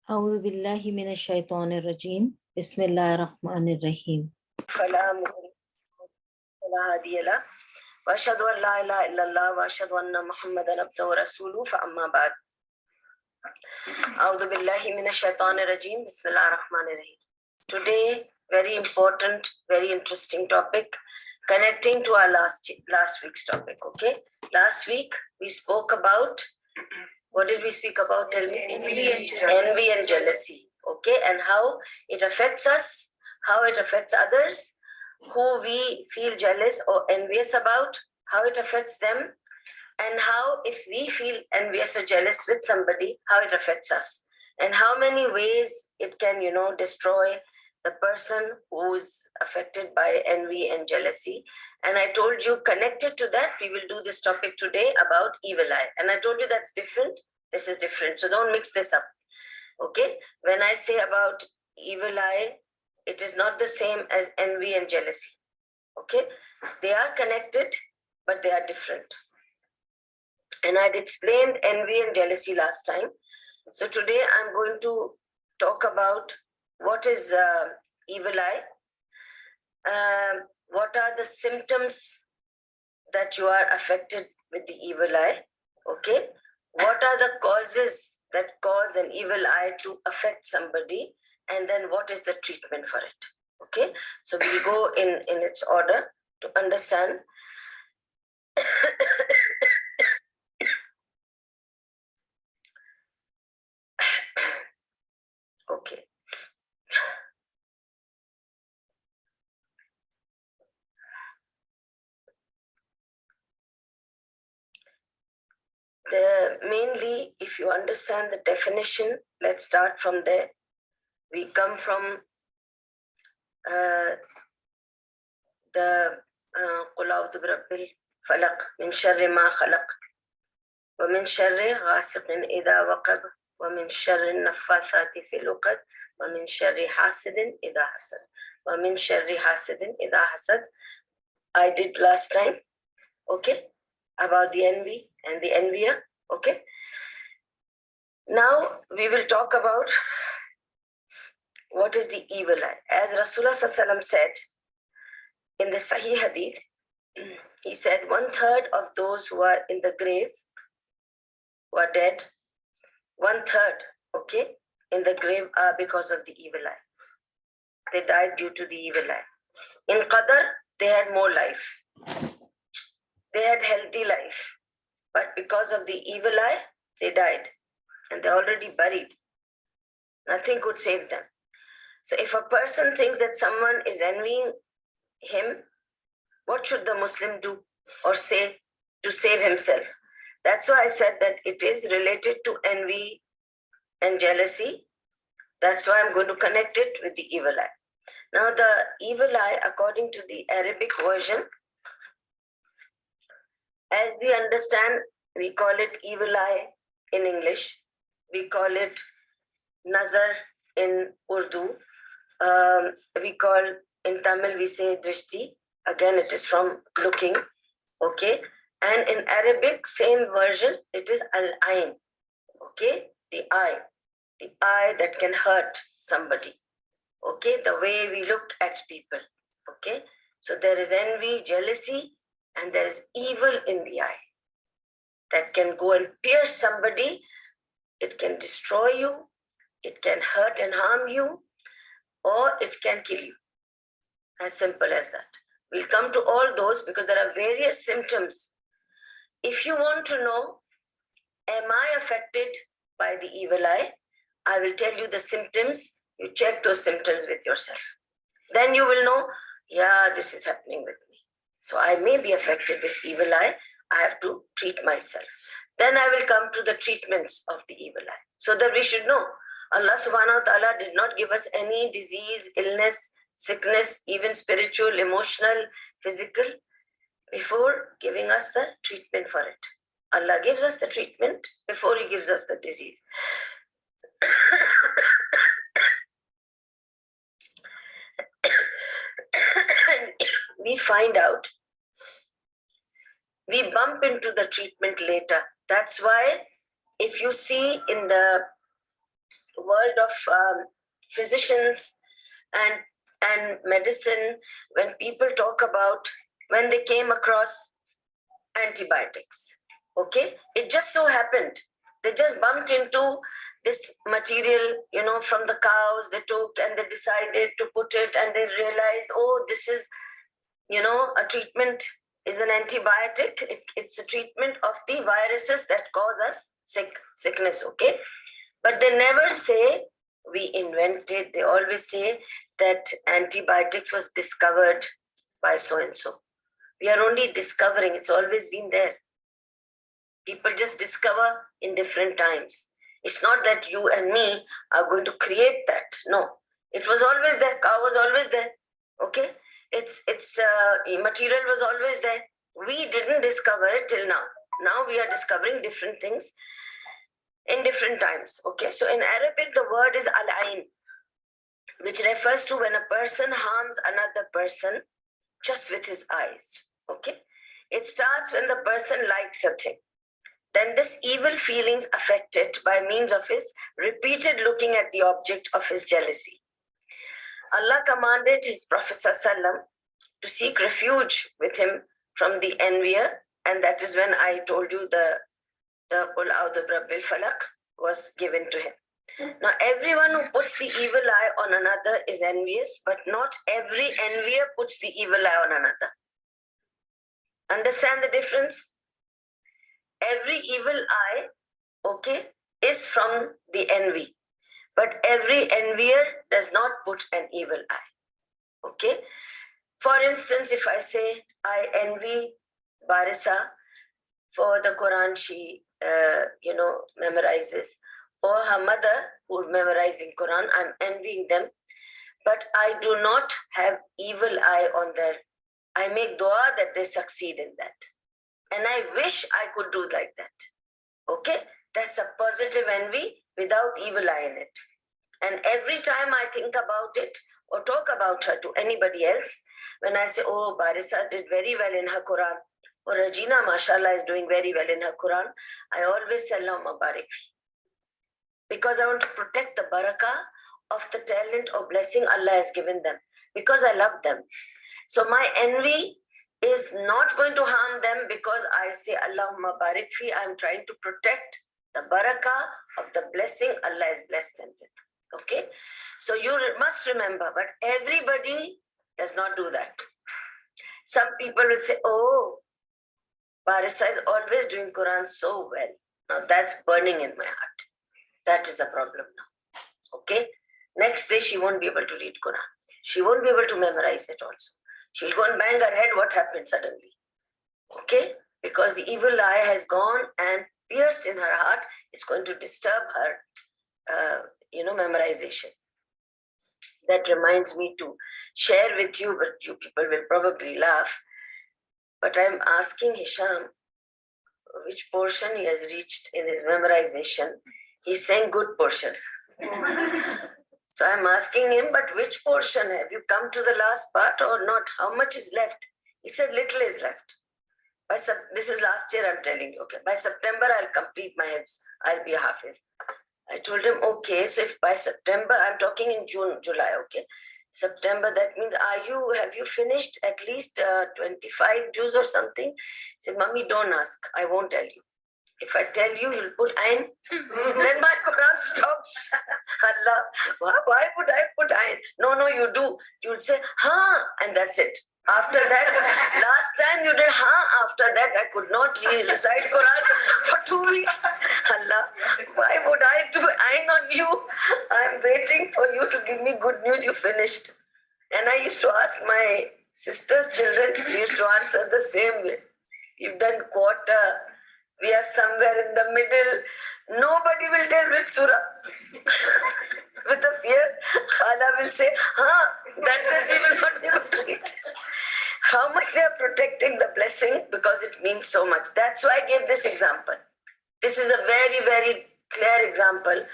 أعوذ بالله من الشيطان الرجيم بسم الله الرحمن الرحيم فلا مضل ولا هادي له واشهد ان لا اله الا الله واشهد ان محمدا عبده ورسوله فاما بعد أعوذ بالله من الشيطان الرجيم بسم الله الرحمن الرحيم. Today, very important, very interesting topic connecting to our last week's topic. Okay, last week we spoke about, what did we speak about? Tell me. Envy and jealousy. Okay, and how it affects us, how it affects others who we feel jealous or envious about, how it affects them, and how if we feel envious or jealous with somebody, how it affects us, and how many ways it can, destroy the person who's affected by envy and jealousy. And I told you, connected to that, we will do this topic today about evil eye. And I told you that's different. This is different. So don't mix this up. Okay? When I say about evil eye, it is not the same as envy and jealousy. Okay? They are connected, but they are different. And I'd explained envy and jealousy last time. So today I'm going to talk about what is evil eye, what are the symptoms that you are affected with the evil eye, okay? What are the causes that cause an evil eye to affect somebody, and then what is the treatment for it, okay? So we'll go in its order to understand. Okay. Mainly, if you understand the definition, let's start from there. We come from the قل أعوذ برب الفلق من شر ما خلق ومن شر غاسق إذا وقب ومن شر النفاثات في العقد ومن شر حاسد إذا حسد ومن شر حاسد إذا حسد. I did last time, okay, about the envy and the envier, okay. Now we will talk about what is the evil eye. As Rasulullah ﷺ said in the Sahih Hadith, he said 1/3 of those who are in the grave, who are dead, 1/3, okay, in the grave are because of the evil eye. They died due to the evil eye. In Qadar, they had more life. They had healthy life. But because of the evil eye, they died. And they're already buried. Nothing could save them. So if a person thinks that someone is envying him, what should the Muslim do or say to save himself? That's why I said that it is related to envy and jealousy. That's why I'm going to connect it with the evil eye. Now the evil eye, according to the Arabic version, as we understand, we call it evil eye in English. We call it nazar in Urdu. We call, in Tamil, we say drishti. Again, it is from looking, okay? And in Arabic, same version, it is al-ain, okay? The eye that can hurt somebody, okay? The way we look at people, okay? So there is envy, jealousy, and there is evil in the eye that can go and pierce somebody. It can destroy you, it can hurt and harm you, or it can kill you. As simple as that. We'll come to all those because there are various symptoms. If you want to know, am I affected by the evil eye? I will tell you the symptoms. You check those symptoms with yourself. Then you will know, yeah, this is happening with me. So I may be affected with evil eye. I have to treat myself. Then I will come to the treatments of the evil eye. So that we should know, Allah subhanahu wa ta'ala did not give us any disease, illness, sickness, even spiritual, emotional, physical, before giving us the treatment for it. Allah gives us the treatment before He gives us the disease. We find out, we bump into the treatment later. That's why if you see in the world of physicians and medicine, when people talk about when they came across antibiotics. Okay, it just so happened they just bumped into this material, from the cows they took, and they decided to put it, and they realized, oh, this is, a treatment, is an antibiotic. It's a treatment of the viruses that cause us sickness. Okay, but they never say we invented. They always say that antibiotics was discovered by so and so. We are only discovering. It's always been there. People just discover in different times. It's not that you and me are going to create that. No, it was always there. Cow was always there. Okay, its material was always there. We didn't discover it till now. Now we are discovering different things in different times. Okay, so in Arabic the word is al-ain, which refers to when a person harms another person just with his eyes. Okay, it starts when the person likes a thing. Then this evil feelings affect it by means of his repeated looking at the object of his jealousy. Allah commanded his Prophet ﷺ to seek refuge with him from the envier, and that is when I told you the Qul A'udhu Birabbil Falaq was given to him. Now, everyone who puts the evil eye on another is envious, but not every envier puts the evil eye on another. Understand the difference? Every evil eye, okay, is from the envy, but every envier does not put an evil eye. Okay? For instance, if I say I envy Barisa for the Quran she memorizes, or her mother who is memorizing Quran, I'm envying them, but I do not have evil eye on their. I make dua that they succeed in that. And I wish I could do like that. Okay? That's a positive envy without evil eye in it. And every time I think about it or talk about her to anybody else, when I say, oh, Barisa did very well in her Quran, or Regina, mashallah, is doing very well in her Quran, I always say, Allahumma barik fi. Because I want to protect the barakah of the talent or blessing Allah has given them. Because I love them. So my envy is not going to harm them because I say Allahumma barik fi. I'm trying to protect the barakah of the blessing Allah has blessed them with. Okay? So you must remember, but everybody does not do that. Some people will say, oh, Barisa is always doing Quran so well. Now that's burning in my heart. That is a problem now. Okay? Next day she won't be able to read Quran. She won't be able to memorize it also. She'll go and bang her head. What happened suddenly? Okay? Because the evil eye has gone and pierced in her heart. It's going to disturb her, memorization. That reminds me to share with you, but you people will probably laugh. But I'm asking Hisham which portion he has reached in his memorization. He's saying good portion. So I'm asking him, but which portion? Have you come to the last part or not? How much is left? He said, little is left. This is last year, I'm telling you. Okay, by September, I'll complete my hifz. I'll be a hafiz. I told him, okay, so if by September, I'm talking in June, July, okay. September, that means, have you finished at least 25 juz or something? He said, Mommy, don't ask. I won't tell you. If I tell you, you'll put ayn, then my Quran stops. Allah, why would I put ayn? No, you do. You'll say, and that's it. After that, last time you did after that I could not recite Quran for 2 weeks. Allah, why would I do ayn on you? I'm waiting for you to give me good news you finished. And I used to ask my sister's children, we used to answer the same way. You've done quarter, we are somewhere in the middle. Nobody will tell which surah. With a fear, Khala will say, that's it, we will not be able to read. How much they are protecting the blessing because it means so much. That's why I gave this example. This is a very, very clear example.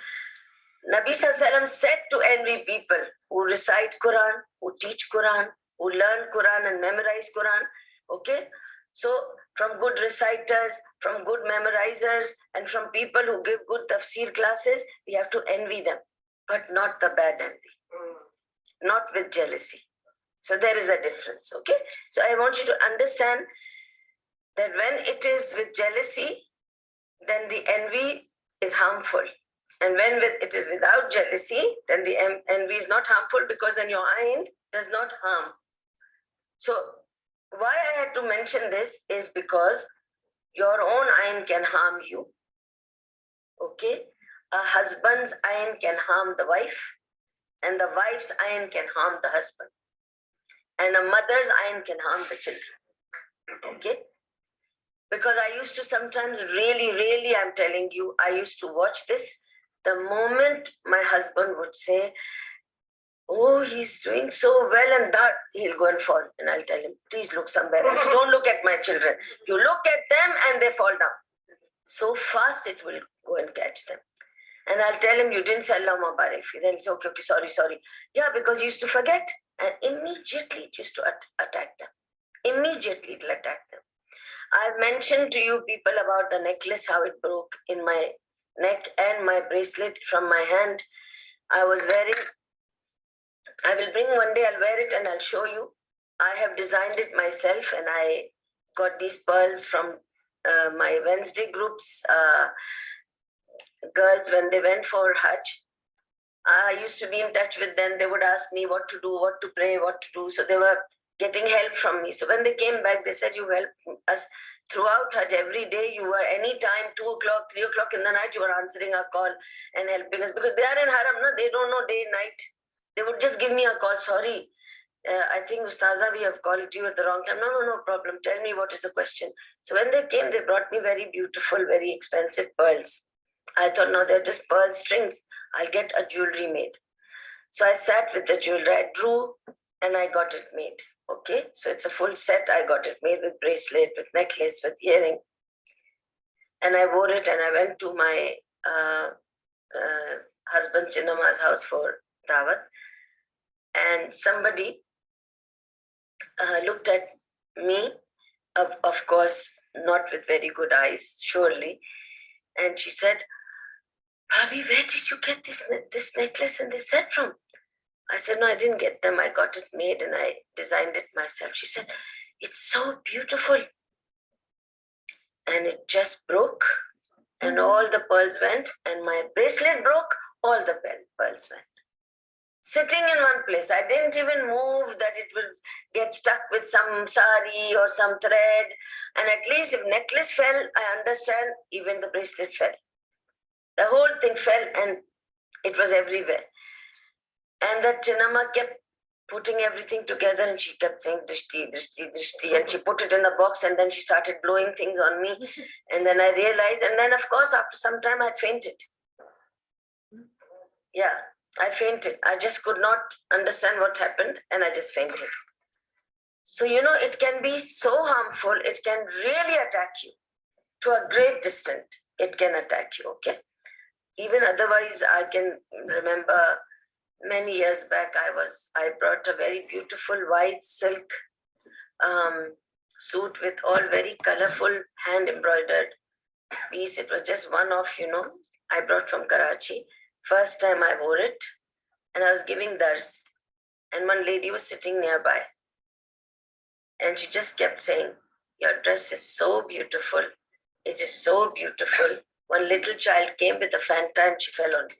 Nabi Sallallahu said to envy people who recite Quran, who teach Quran, who learn Quran and memorize Quran. Okay? So from good reciters, from good memorizers, and from people who give good tafsir classes, we have to envy them. but not the bad envy, not with jealousy. So there is a difference, okay? So I want you to understand that when it is with jealousy, then the envy is harmful. And when it is without jealousy, then the envy is not harmful, because then your ayn does not harm. So why I had to mention this is because your own ayn can harm you. Okay? A husband's ayn can harm the wife, and the wife's ayn can harm the husband. And a mother's ayn can harm the children. Okay? Because I used to sometimes really, I'm telling you, I used to watch this. The moment my husband would say, oh, he's doing so well, and that, he'll go and fall. And I'll tell him, please look somewhere else. Don't look at my children. You look at them and they fall down. So fast it will go and catch them. And I'll tell him, you didn't say Allah Mubarak. Then it's okay, sorry. Yeah, because he used to forget. And immediately it used to attack them. Immediately it will attack them. I've mentioned to you people about the necklace, how it broke in my neck, and my bracelet from my hand. I was wearing, I will bring one day, I'll wear it and I'll show you. I have designed it myself, and I got these pearls from my Wednesday groups, girls, when they went for Hajj. I used to be in touch with them. They would ask me what to do, what to pray, what to do. So they were getting help from me. So when they came back, they said, you helped us throughout Hajj. Every day you were, anytime, 2 o'clock, 3 o'clock in the night, you were answering our call and helping us. Because they are in Haram, no? They don't know day, night. They would just give me a call. Sorry, I think Ustadha, we have called you at the wrong time. No problem. Tell me what is the question. So when they came, they brought me very beautiful, very expensive pearls. I thought, no, they're just pearl strings. I'll get a jewelry made. So I sat with the jewelry. I drew and I got it made. Okay, so it's a full set. I got it made with bracelet, with necklace, with earring. And I wore it, and I went to my husband Chinnama's house for Dawat. And somebody looked at me, of course, not with very good eyes, surely. And she said, Bhabhi, where did you get this necklace and this set from? I said, no, I didn't get them. I got it made and I designed it myself. She said, it's so beautiful. And it just broke, and all the pearls went, and my bracelet broke, all the pearls went. Sitting in one place. I didn't even move that it will get stuck with some sari or some thread. And at least if necklace fell, I understand, even the bracelet fell. The whole thing fell, and it was everywhere. And that Chinnama kept putting everything together, and she kept saying drishti, drishti, drishti, and she put it in the box, and then she started blowing things on me. And then I realized, and then of course after some time I fainted. Yeah, I fainted. I just could not understand what happened, and I just fainted. So, it can be so harmful. It can really attack you to a great distance. It can attack you, okay? Even otherwise, I can remember many years back, I brought a very beautiful white silk suit with all very colorful hand embroidered piece. It was just one of, I brought from Karachi. First time I wore it, and I was giving dars, and one lady was sitting nearby, and she just kept saying, your dress is so beautiful. It is so beautiful. One little child came with a Fanta and she fell on me.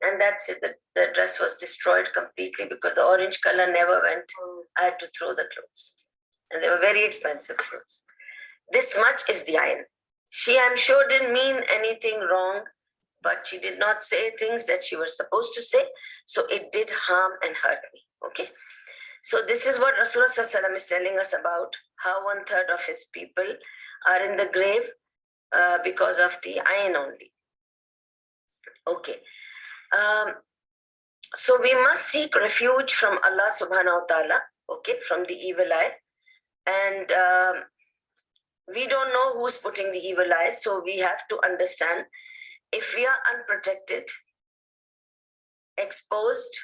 And that's it. The dress was destroyed completely because the orange color never went. I had to throw the clothes. And they were very expensive clothes. This much is the ayn. She, I'm sure, didn't mean anything wrong, but she did not say things that she was supposed to say. So it did harm and hurt me. Okay. So this is what Rasulullah is telling us about how 1/3 of his people are in the grave because of the ayn only. Okay. So we must seek refuge from Allah subhanahu wa ta'ala, okay, from the evil eye. And we don't know who's putting the evil eye, so we have to understand, if we are unprotected, exposed,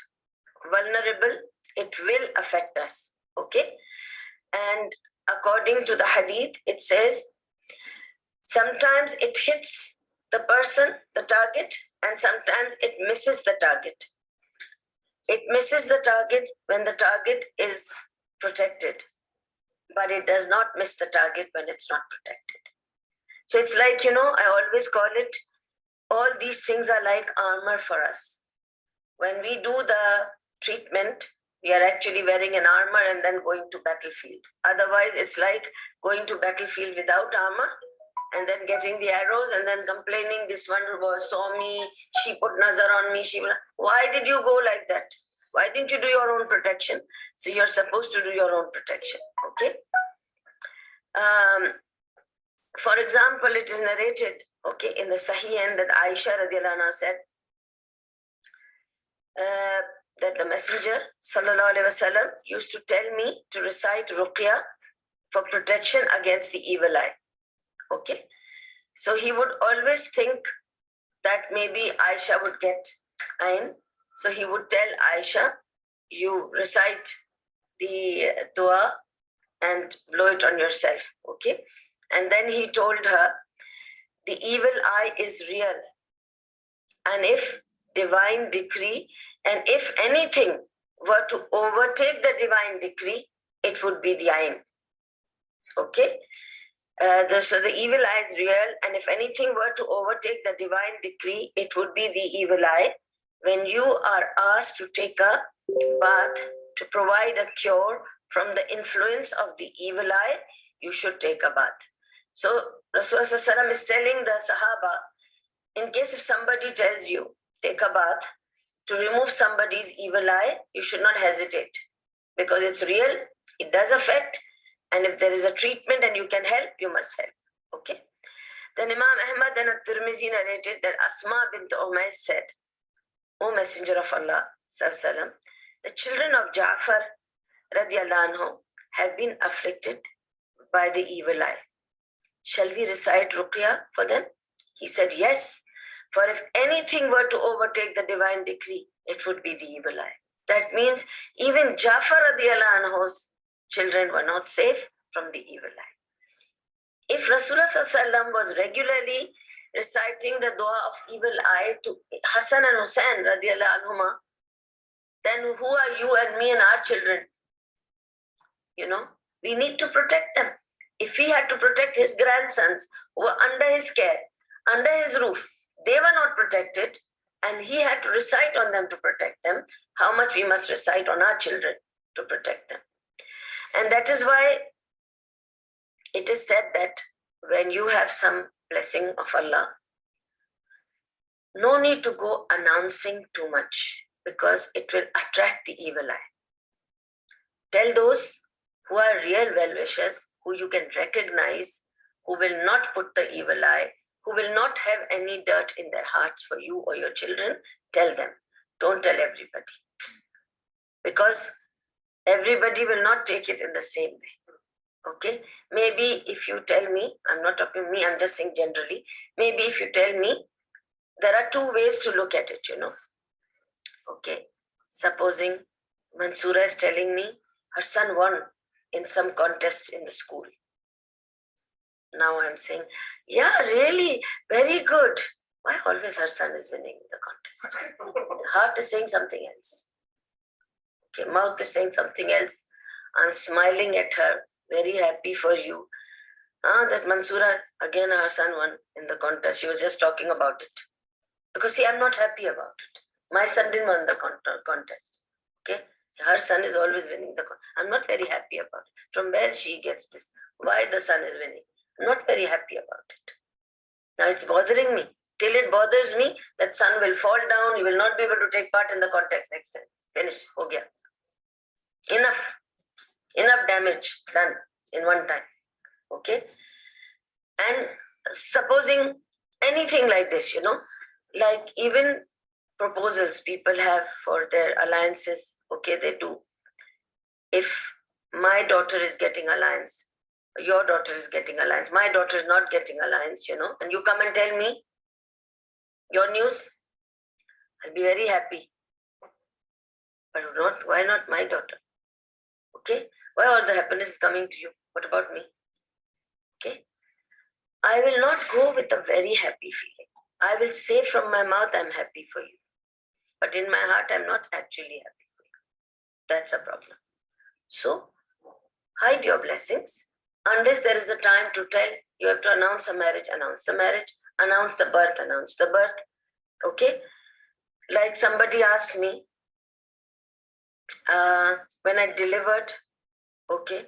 vulnerable, it will affect us, okay? And according to the hadith, it says, sometimes it hits the person, the target, and sometimes it misses the target. It misses the target when the target is protected, but it does not miss the target when it's not protected. So it's like, I always call it, all these things are like armor for us. When we do the treatment, we are actually wearing an armor and then going to battlefield. Otherwise, it's like going to battlefield without armor and then getting the arrows and then complaining, this one saw me, she put nazar on me. Why did you go like that? Why didn't you do your own protection? So you're supposed to do your own protection, okay? For example, it is narrated, okay, in the Sahih end that Aisha radiallahu anha said that the Messenger sallallahu alaihi wasallam used to tell me to recite ruqya for protection against the evil eye. Okay, so he would always think that maybe Aisha would get ayn. So he would tell Aisha, you recite the dua and blow it on yourself. Okay, and then he told her, the evil eye is real, and if divine decree, and if anything were to overtake the divine decree, it would be the ayn. Okay, so the evil eye is real, and if anything were to overtake the divine decree, it would be the evil eye. When you are asked to take a bath to provide a cure from the influence of the evil eye, you should take a bath. So Rasulullah is telling the Sahaba, in case if somebody tells you, take a bath to remove somebody's evil eye, you should not hesitate, because it's real, it does affect, and if there is a treatment and you can help, you must help. Okay. Then Imam Ahmad and At-Tirmizi narrated that Asma bint Umays said, O Messenger of Allah, sallam, the children of Ja'far radiallahu anhu have been afflicted by the evil eye. Shall we recite ruqya for them? He said, yes, for if anything were to overtake the divine decree, it would be the evil eye. That means even Ja'far radiallahu anhu's children were not safe from the evil eye. If Rasulullah was regularly reciting the dua of evil eye to Hassan and Hussein radiallahu anhuma, then who are you and me and our children? We need to protect them. If he had to protect his grandsons who were under his care, under his roof, they were not protected, and he had to recite on them to protect them, how much we must recite on our children to protect them. And that is why it is said that when you have some blessing of Allah, no need to go announcing too much, because it will attract the evil eye. Tell those who are real well-wishers, who you can recognize, who will not put the evil eye, who will not have any dirt in their hearts for you or your children, tell them. Don't tell everybody. Because everybody will not take it in the same way. Okay? Maybe if you tell me, I'm not talking me, I'm just saying generally, maybe if you tell me, there are two ways to look at it, Okay? Supposing Mansoora is telling me her son won in some contest in the school. Now I'm saying, yeah, really, very good. Why always her son is winning the contest? Heart is saying something else. Okay, mouth is saying something else. I'm smiling at her, very happy for you. That Mansoora, again her son won in the contest. She was just talking about it. Because see, I'm not happy about it. My son didn't win the contest. Okay, her son is always winning the contest. I'm not very happy about it. From where she gets this? Why the son is winning? I'm not very happy about it. Now it's bothering me. Till it bothers me, that son will fall down. He will not be able to take part in the contest next time. Finish. Ho gaya. Enough damage done in one time. Okay. And supposing anything like this, like even proposals people have for their alliances, okay, they do. If my daughter is getting alliance, your daughter is getting alliance, my daughter is not getting alliance, and you come and tell me your news, I'll be very happy. But why not my daughter? Okay? Why all the happiness is coming to you? What about me? Okay? I will not go with a very happy feeling. I will say from my mouth, I'm happy for you. But in my heart, I'm not actually happy for you. That's a problem. So, hide your blessings. Unless there is a time to tell, you have to announce a marriage, announce the marriage, announce the birth, announce the birth. Okay? Like somebody asked me, when I delivered, okay,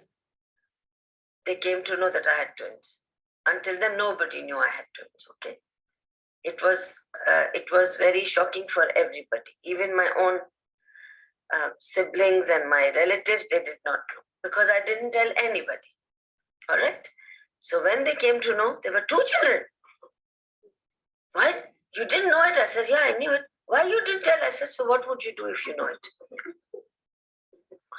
they came to know that I had twins. Until then, nobody knew I had twins, okay? It was very shocking for everybody. Even my own siblings and my relatives, they did not know because I didn't tell anybody. All right. So when they came to know, there were 2 children. Why? You didn't know it? I said, yeah, I knew it. Why you didn't tell? I said, so what would you do if you know it?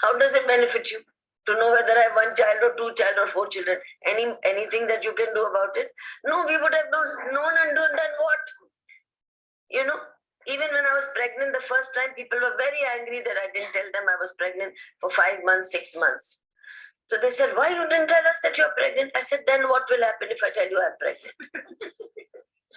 How does it benefit you to know whether I have 1 child or 2 child or 4 children? Anything that you can do about it? No, we would have known and done what? You know, even when I was pregnant the first time, people were very angry that I didn't tell them I was pregnant for 5 months, 6 months. So they said, why you didn't tell us that you're pregnant? I said, then what will happen if I tell you I'm pregnant?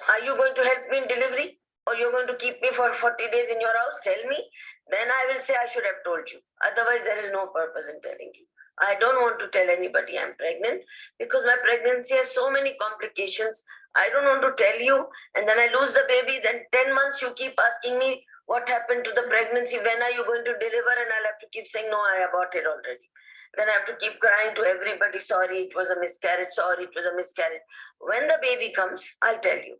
Are you going to help me in delivery? Or you're going to keep me for 40 days in your house? Tell me. Then I will say I should have told you. Otherwise, there is no purpose in telling you. I don't want to tell anybody I'm pregnant because my pregnancy has so many complications. I don't want to tell you. And then I lose the baby. Then 10 months you keep asking me what happened to the pregnancy. When are you going to deliver? And I'll have to keep saying, no, I aborted already. Then I have to keep crying to everybody, sorry, it was a miscarriage, sorry, it was a miscarriage. When the baby comes, I'll tell you.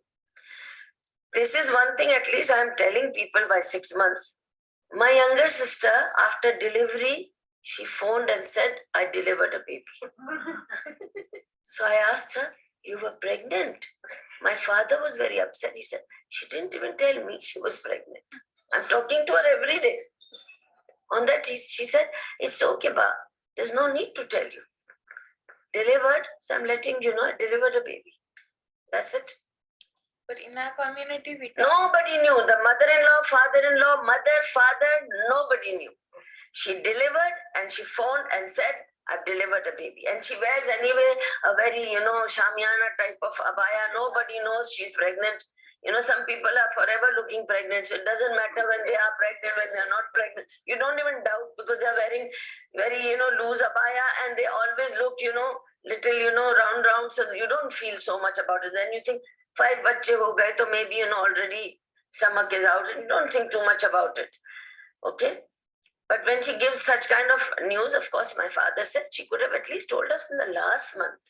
This is one thing at least I'm telling people by 6 months. My younger sister, after delivery, she phoned and said, I delivered a baby. So I asked her, you were pregnant? My father was very upset. He said, she didn't even tell me she was pregnant. I'm talking to her every day. On that, she said, it's okay, Ba. There's no need to tell you. Delivered, so I'm letting you know I delivered a baby. That's it. But in our community, nobody knew. The mother-in-law, father-in-law, mother, father, nobody knew. She delivered and she phoned and said, I've delivered a baby. And she wears anyway a very, shamiana type of abaya. Nobody knows she's pregnant. Some people are forever looking pregnant. So it doesn't matter when they are pregnant, when they are not pregnant. You don't even doubt because they are wearing very, loose abaya and they always look, little, round. So you don't feel so much about it. Then you think, 5 bachche ho gaye, so maybe, already stomach is out. You don't think too much about it. Okay? But when she gives such kind of news, of course, my father said she could have at least told us in the last month.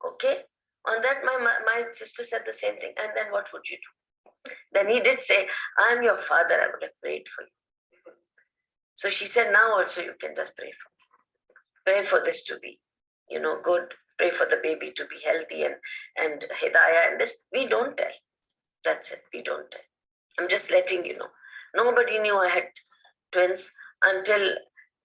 Okay? On that, my sister said the same thing. And then what would you do? Then he did say, I'm your father. I would have prayed for you. So she said, now also you can just pray for me. Pray for this to be, good. Pray for the baby to be healthy and hidayah and this. We don't tell. That's it. We don't tell. I'm just letting you know. Nobody knew I had twins until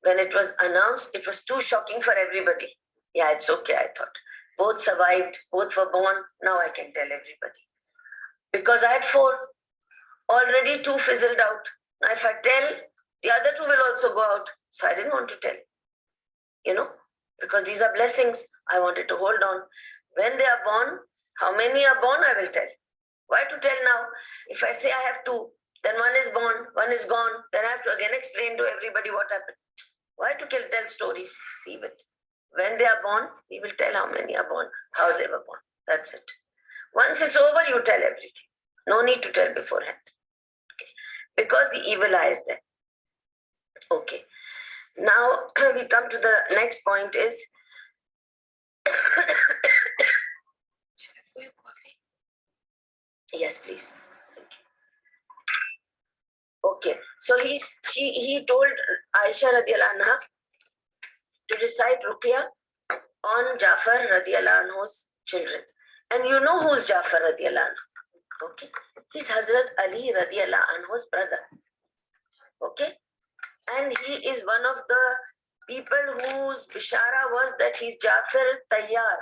when it was announced. It was too shocking for everybody. Yeah, it's okay, I thought. Both survived, both were born. Now I can tell everybody. Because I had 4. Already 2 fizzled out. Now if I tell, the other 2 will also go out. So I didn't want to tell. Because these are blessings. I wanted to hold on. When they are born, how many are born, I will tell. Why to tell now? If I say I have 2, then 1 is born, 1 is gone, then I have to again explain to everybody what happened. Why to tell stories? Leave it. When they are born, we will tell how many are born, how they were born. That's it. Once it's over, you tell everything. No need to tell beforehand. Okay. Because the evil eye is there. Okay. Now we come to the next point is yes, please. Okay, so he told Aisha radiallahu anha to recite Ruqya on Jafar radiallahu anhu's children. And you know who's Jafar radiallahu anhu? Okay, he's Hazrat Ali radiallahu anhu's brother. Okay, and he is one of the people whose bishara was that he's Jafar Tayyar,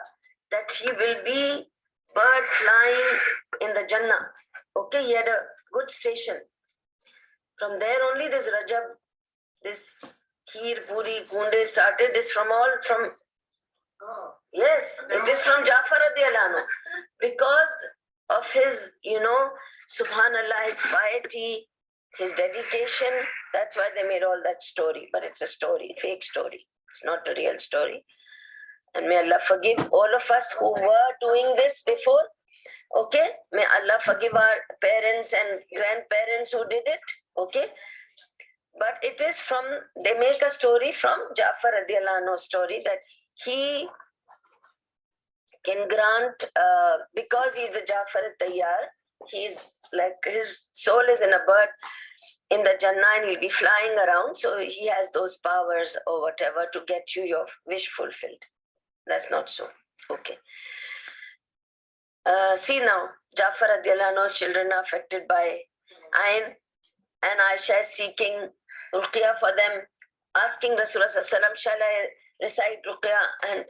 that he will be bird flying in the Jannah. Okay, he had a good station. From there only this Rajab, this Kheer, Puri, Kunde started. Is from yes, it is from Jafar radiallahu anhu. Because of his, subhanallah, his piety, his dedication. That's why they made all that story. But it's a story, fake story. It's not a real story. And may Allah forgive all of us who were doing this before. Okay? May Allah forgive our parents and grandparents who did it. Okay? But it is from, they make a story from Ja'far radiallahu anhu's story that he can grant, because he's the Ja'far al-Tayyar, he's like, his soul is in a bird in the Jannah and he'll be flying around. So he has those powers or whatever to get you your wish fulfilled. That's not so. Okay. See now, Ja'far radiallahu anhu's children are affected by Ain, and Aisha is seeking Ruqya for them, asking Rasulullah sallallahu alaihi wasallam, shall I recite Ruqya? And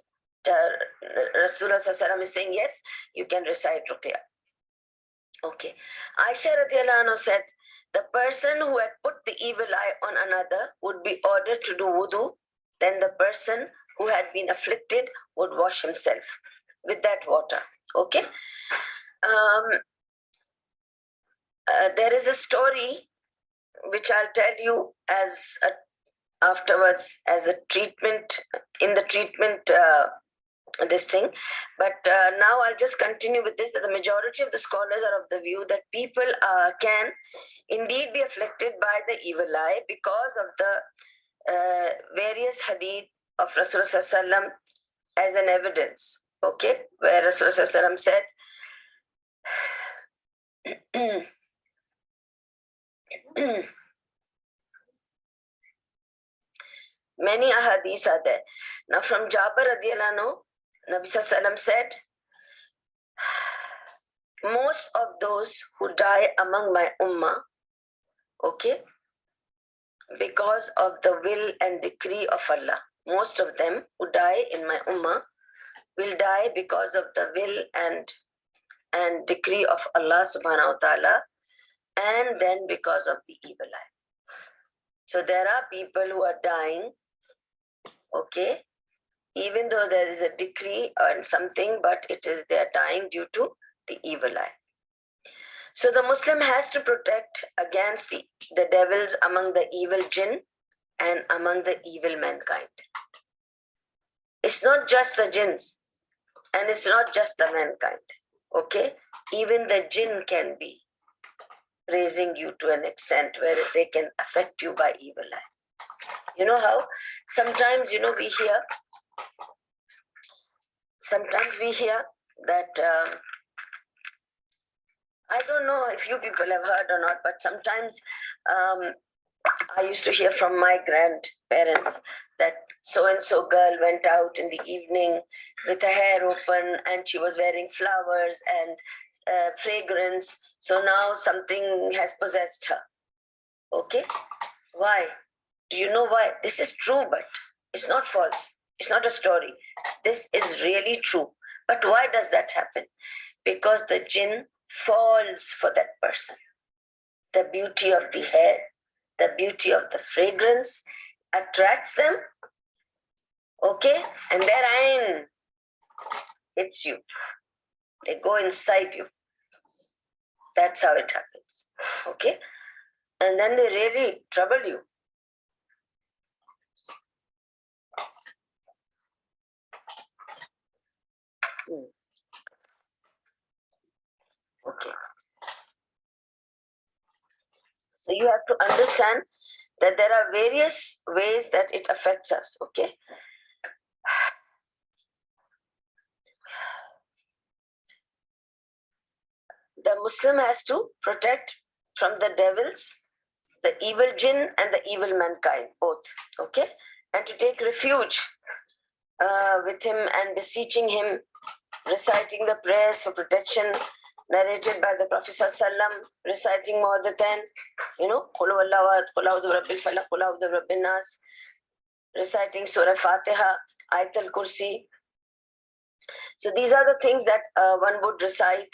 Rasulullah sallallahu alaihi wasallam is saying, yes, you can recite Ruqya. Okay. Aisha radiallahu anhu said, the person who had put the evil eye on another would be ordered to do wudu, then the person who had been afflicted would wash himself with that water. Okay. There is a story which I'll tell you afterwards as a treatment, in the treatment, this thing. But now I'll just continue with this, that the majority of the scholars are of the view that people can indeed be afflicted by the evil eye because of the various hadith of Rasulullah sallallahu alaihi wasallam as an evidence. Okay, where Rasulullah sallallahu alaihi wasallam said, many ahadith are there. Now from Jabir radiallahu anhu, Nabi sallallahu alaihi wasallam said, most of those who die among my ummah, okay, because of the will and decree of Allah, most of them who die in my ummah will die because of the will and decree of Allah subhanahu wa ta'ala, and then because of the evil eye. So there are people who are dying, okay, even though there is a decree and something, but it is they are dying due to the evil eye. So the Muslim has to protect against the devils among the evil jinn and among the evil mankind. It's not just the jinns and it's not just the mankind, okay? Even the jinn can be raising you to an extent where they can affect you by evil eye. You know how sometimes, we hear that, I don't know if you people have heard or not, but sometimes I used to hear from my grandparents that so-and-so girl went out in the evening with her hair open and she was wearing flowers and fragrance. So now something has possessed her. Okay? Why? Do you know why? This is true, but it's not false. It's not a story. This is really true. But why does that happen? Because the jinn falls for that person. The beauty of the hair, the beauty of the fragrance attracts them. Okay? And their ayn hits you. They go inside you. That's how it happens. Okay? And then they really trouble you. Okay. So you have to understand that there are various ways that it affects us. Okay. The Muslim has to protect from the devils, the evil jinn and the evil mankind, both. Okay. And to take refuge with him and beseeching him, reciting the prayers for protection narrated by the Prophet ﷺ, reciting more than 10, Qul huwallahu ahad, Qul a'udhu birabbil falaq, Qul a'udhu birabbin nas, reciting Surah Fatiha, Ayatul Kursi. So these are the things that one would recite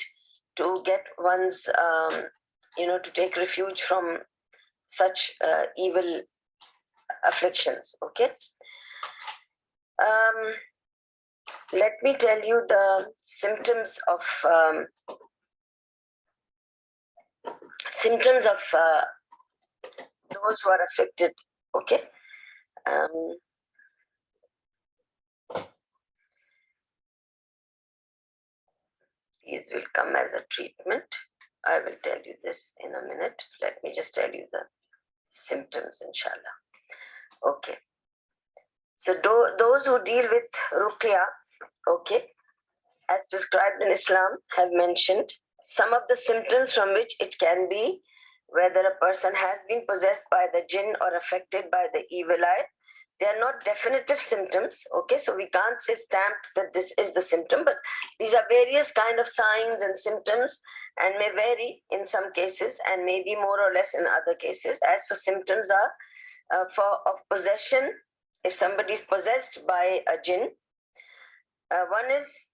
to get one's, to take refuge from such evil afflictions. Okay. Let me tell you the symptoms of symptoms of those who are affected. Okay. These will come as a treatment. I will tell you this in a minute. Let me just tell you the symptoms, inshallah. Okay. So those who deal with ruqya, okay, as prescribed in Islam, have mentioned some of the symptoms from which it can be whether a person has been possessed by the jinn or affected by the evil eye. They are not definitive symptoms, okay? So we can't say stamped that this is the symptom, but these are various kind of signs and symptoms and may vary in some cases and maybe more or less in other cases. As for symptoms are of possession, if somebody is possessed by a jinn, one is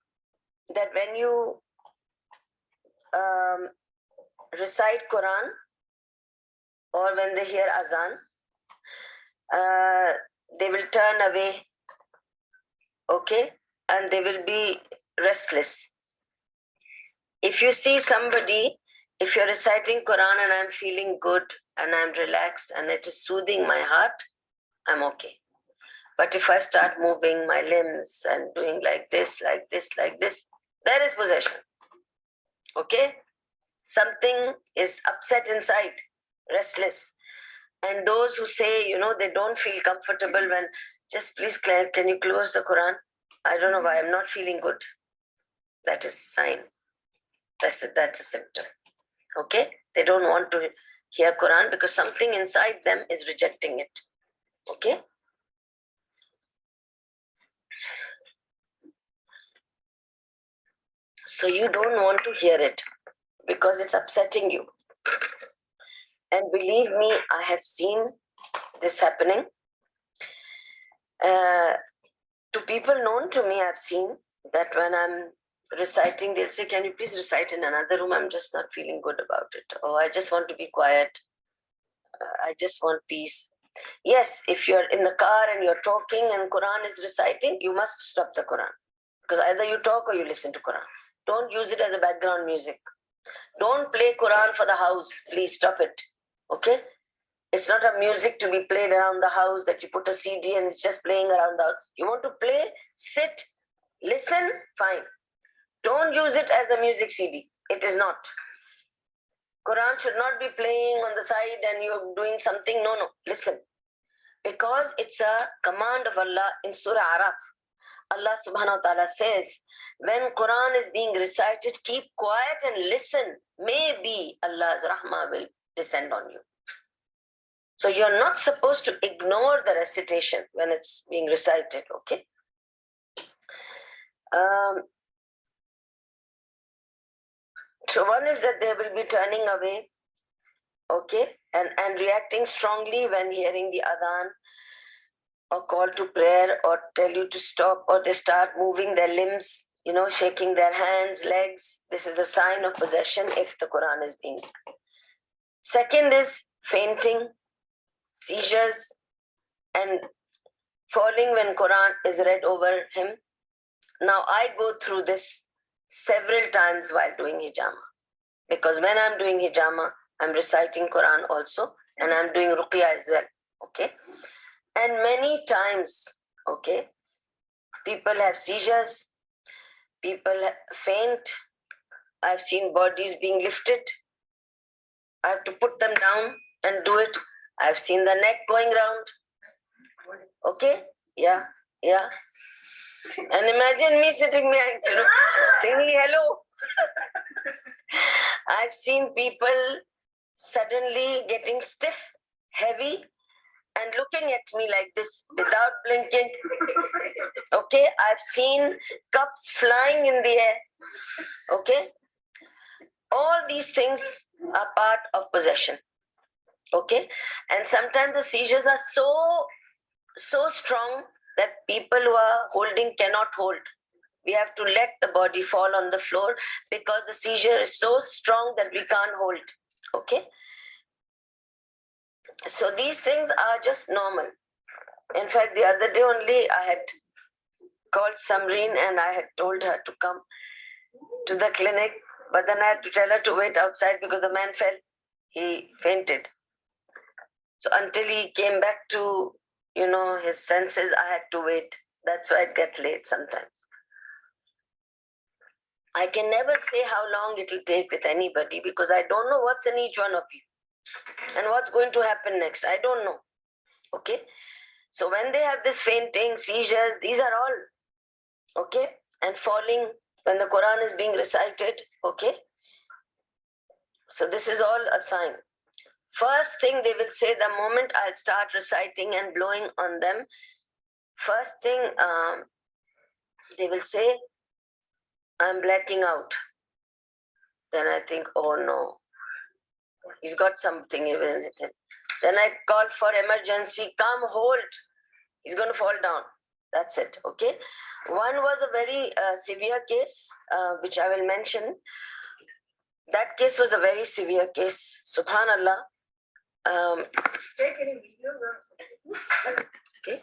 that when you recite Quran or when they hear azan, they will turn away, okay, and they will be restless. If you see somebody, if you're reciting Quran and I'm feeling good and I'm relaxed and it is soothing my heart, I'm okay. But if I start moving my limbs and doing like this, like this, like this, there is possession. Okay? Something is upset inside, restless. And those who say, they don't feel comfortable when, just please, Claire, can you close the Quran? I don't know why, I'm not feeling good. That is a sign. That's a symptom. Okay? They don't want to hear Quran because something inside them is rejecting it. Okay? So you don't want to hear it because it's upsetting you. And believe me, I have seen this happening. To people known to me, I've seen that when I'm reciting, they'll say, can you please recite in another room? I'm just not feeling good about it. Or I just want to be quiet. I just want peace. Yes, if you're in the car and you're talking and Quran is reciting, you must stop the Quran. Because either you talk or you listen to Quran. Don't use it as a background music. Don't play Quran for the house. Please stop it. Okay? It's not a music to be played around the house that you put a CD and it's just playing around the house. You want to play, sit, listen, fine. Don't use it as a music CD. It is not. Quran should not be playing on the side and you're doing something. No, listen. Because it's a command of Allah in Surah Araf. Allah subhanahu wa ta'ala says, when Quran is being recited, keep quiet and listen. Maybe Allah's rahmah will descend on you. So you're not supposed to ignore the recitation when it's being recited, okay? So one is that they will be turning away, okay, and reacting strongly when hearing the adhan or call to prayer or tell you to stop, or they start moving their limbs, shaking their hands, legs. This is the sign of possession if the Quran is being. Second is fainting, seizures, and falling when Quran is read over him. Now I go through this several times while doing hijama, because when I'm doing hijama, I'm reciting Quran also, and I'm doing ruqya as well, okay? And many times, okay, people have seizures, people faint. I've seen bodies being lifted. I have to put them down and do it. I've seen the neck going round. Okay? Yeah. And imagine me sitting there, thinking, hello. I've seen people suddenly getting stiff, heavy, and looking at me like this without blinking. Okay? I've seen cups flying in the air. Okay? All these things are part of possession. Okay? And sometimes the seizures are so strong that people who are holding cannot hold. We have to let the body fall on the floor because the seizure is so strong that we can't hold. Okay? So these things are just normal. In fact, the other day only I had called Samreen and I had told her to come to the clinic, but then I had to tell her to wait outside because the man fell. he fainted. So until he came back to, his senses, I had to wait. That's why it gets late sometimes. I can never say how long it will take with anybody because I don't know what's in each one of you and what's going to happen next. I don't know. Okay? So when they have this fainting, seizures, these are all, okay? And falling when the Quran is being recited, okay? So this is all a sign. First thing they will say the moment I'll start reciting and blowing on them, first thing they will say, I'm blacking out. Then I think, oh no, he's got something even with him. Then I call for emergency, come hold, he's going to fall down. That's it, okay? One was a very severe case, which I will mention. That case was a very severe case, subhanallah. Okay.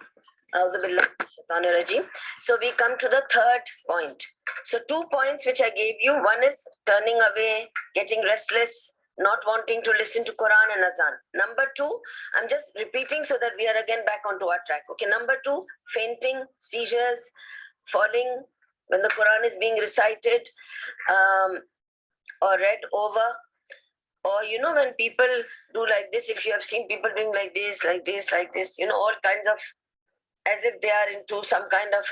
So we come to the third point. So 2 points which I gave you. One is turning away, getting restless, not wanting to listen to Quran and Azan. Number 2, I'm just repeating so that we are again back onto our track. Okay, number 2, fainting, seizures, falling when the Quran is being recited or read over. Or, when people do like this, if you have seen people doing like this, all kinds of, as if they are into some kind of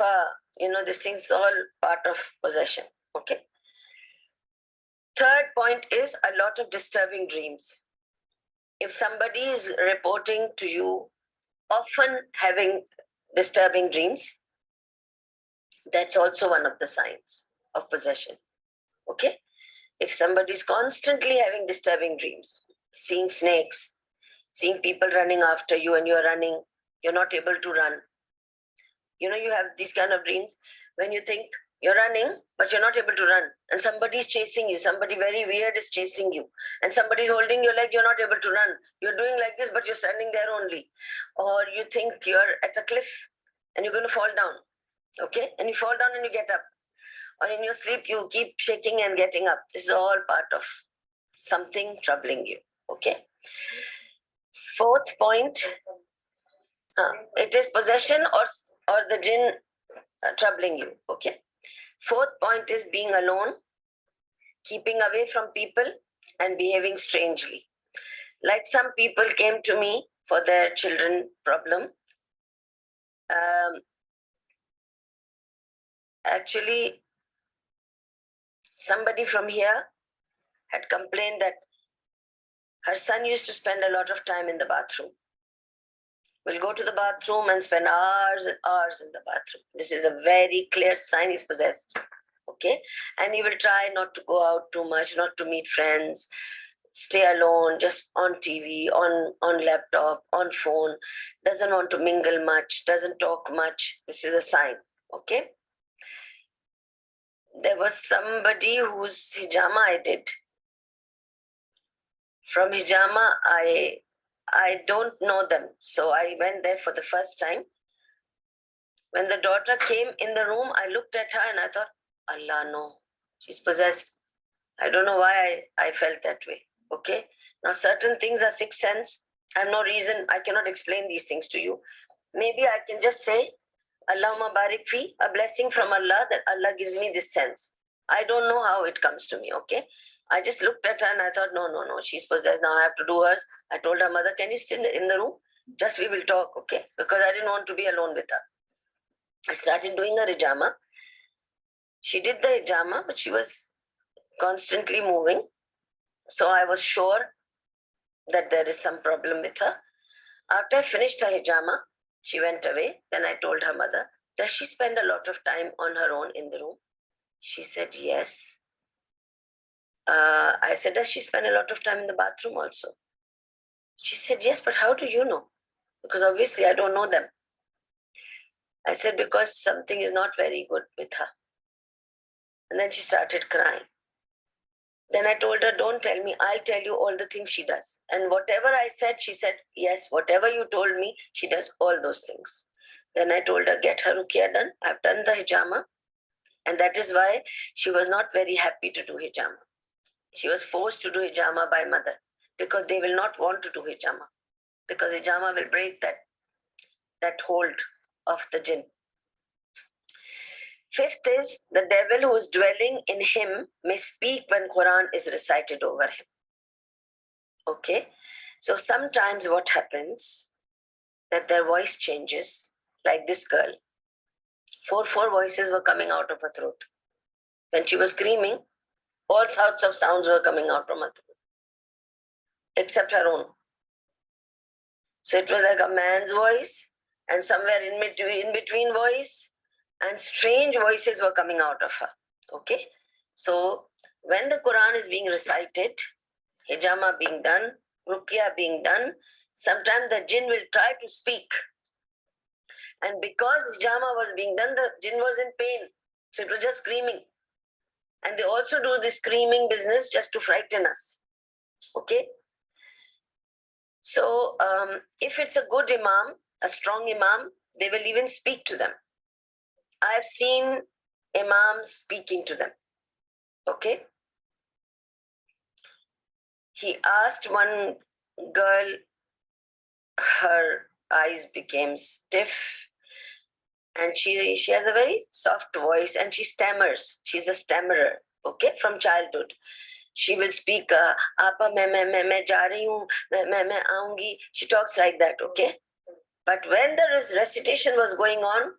this thing's all part of possession. Okay. Third point is a lot of disturbing dreams. If somebody is reporting to you, often having disturbing dreams, that's also one of the signs of possession. Okay. If somebody is constantly having disturbing dreams, seeing snakes, seeing people running after you and you're running, you're not able to run. You have these kind of dreams when you think you're running, but you're not able to run. And somebody's chasing you. Somebody very weird is chasing you. And somebody's holding your leg, you're not able to run. You're doing like this, but you're standing there only. Or you think you're at a cliff and you're going to fall down. Okay? And you fall down and you get up. Or in your sleep, you keep shaking and getting up. This is all part of something troubling you. Okay? Fourth point, it is possession or the jinn troubling you. Okay? Fourth point is being alone, keeping away from people and behaving strangely. Like some people came to me for their children problem. Actually, somebody from here had complained that her son used to spend a lot of time in the bathroom. Will go to the bathroom and spend hours and hours in the bathroom. This is a very clear sign he's possessed. Okay? And he will try not to go out too much, not to meet friends, stay alone, just on TV, on laptop, on phone, doesn't want to mingle much, doesn't talk much. This is a sign. Okay? There was somebody whose hijama I did. From hijama, I don't know them. So I went there for the first time. When the daughter came in the room, I looked at her and I thought, Allah, no, she's possessed. I don't know why I felt that way. Okay. Now, certain things are sixth sense. I have no reason. I cannot explain these things to you. Maybe I can just say, Allahumma barik fi, a blessing from Allah that Allah gives me this sense. I don't know how it comes to me. Okay. I just looked at her and I thought, no, she's possessed. Now I have to do hers. I told her mother, can you stay in the room? Just we will talk, okay? Because I didn't want to be alone with her. I started doing her hijama. She did the hijama, but she was constantly moving. So I was sure that there is some problem with her. After I finished her hijama, she went away. Then I told her mother, does she spend a lot of time on her own in the room? She said, yes. I said, does she spend a lot of time in the bathroom also? She said, yes, but how do you know? Because obviously I don't know them. I said, because something is not very good with her. And then she started crying. Then I told her, don't tell me, I'll tell you all the things she does. And whatever I said, she said, yes, whatever you told me, she does all those things. Then I told her, get her ruqya done. I've done the hijama. And that is why she was not very happy to do hijama. She was forced to do hijama by mother. because they will not want to do hijama, because hijama will break that hold of the jinn. Fifth is the devil who is dwelling in him may speak when Quran is recited over him. Okay, so sometimes what happens that their voice changes, like this girl. Four voices were coming out of her throat. When she was screaming, all sorts of sounds were coming out from her throat, except her own. So it was like a man's voice, and somewhere in between voice, and strange voices were coming out of her. Okay, so when the Quran is being recited, hijama being done, ruqya being done, sometimes the jinn will try to speak. And because hijama was being done, the jinn was in pain. So it was just screaming. And they also do this screaming business just to frighten us. Okay? So if it's a good imam, a strong imam, they will even speak to them. I've seen imams speaking to them. Okay? He asked one girl, her eyes became stiff, and she has a very soft voice, and she stammers. She's a stammerer, okay, from childhood. She will speak, "Apa, मैं जा रही हूँ, मैं आऊँगी." She talks like that, okay. But when the recitation was going on,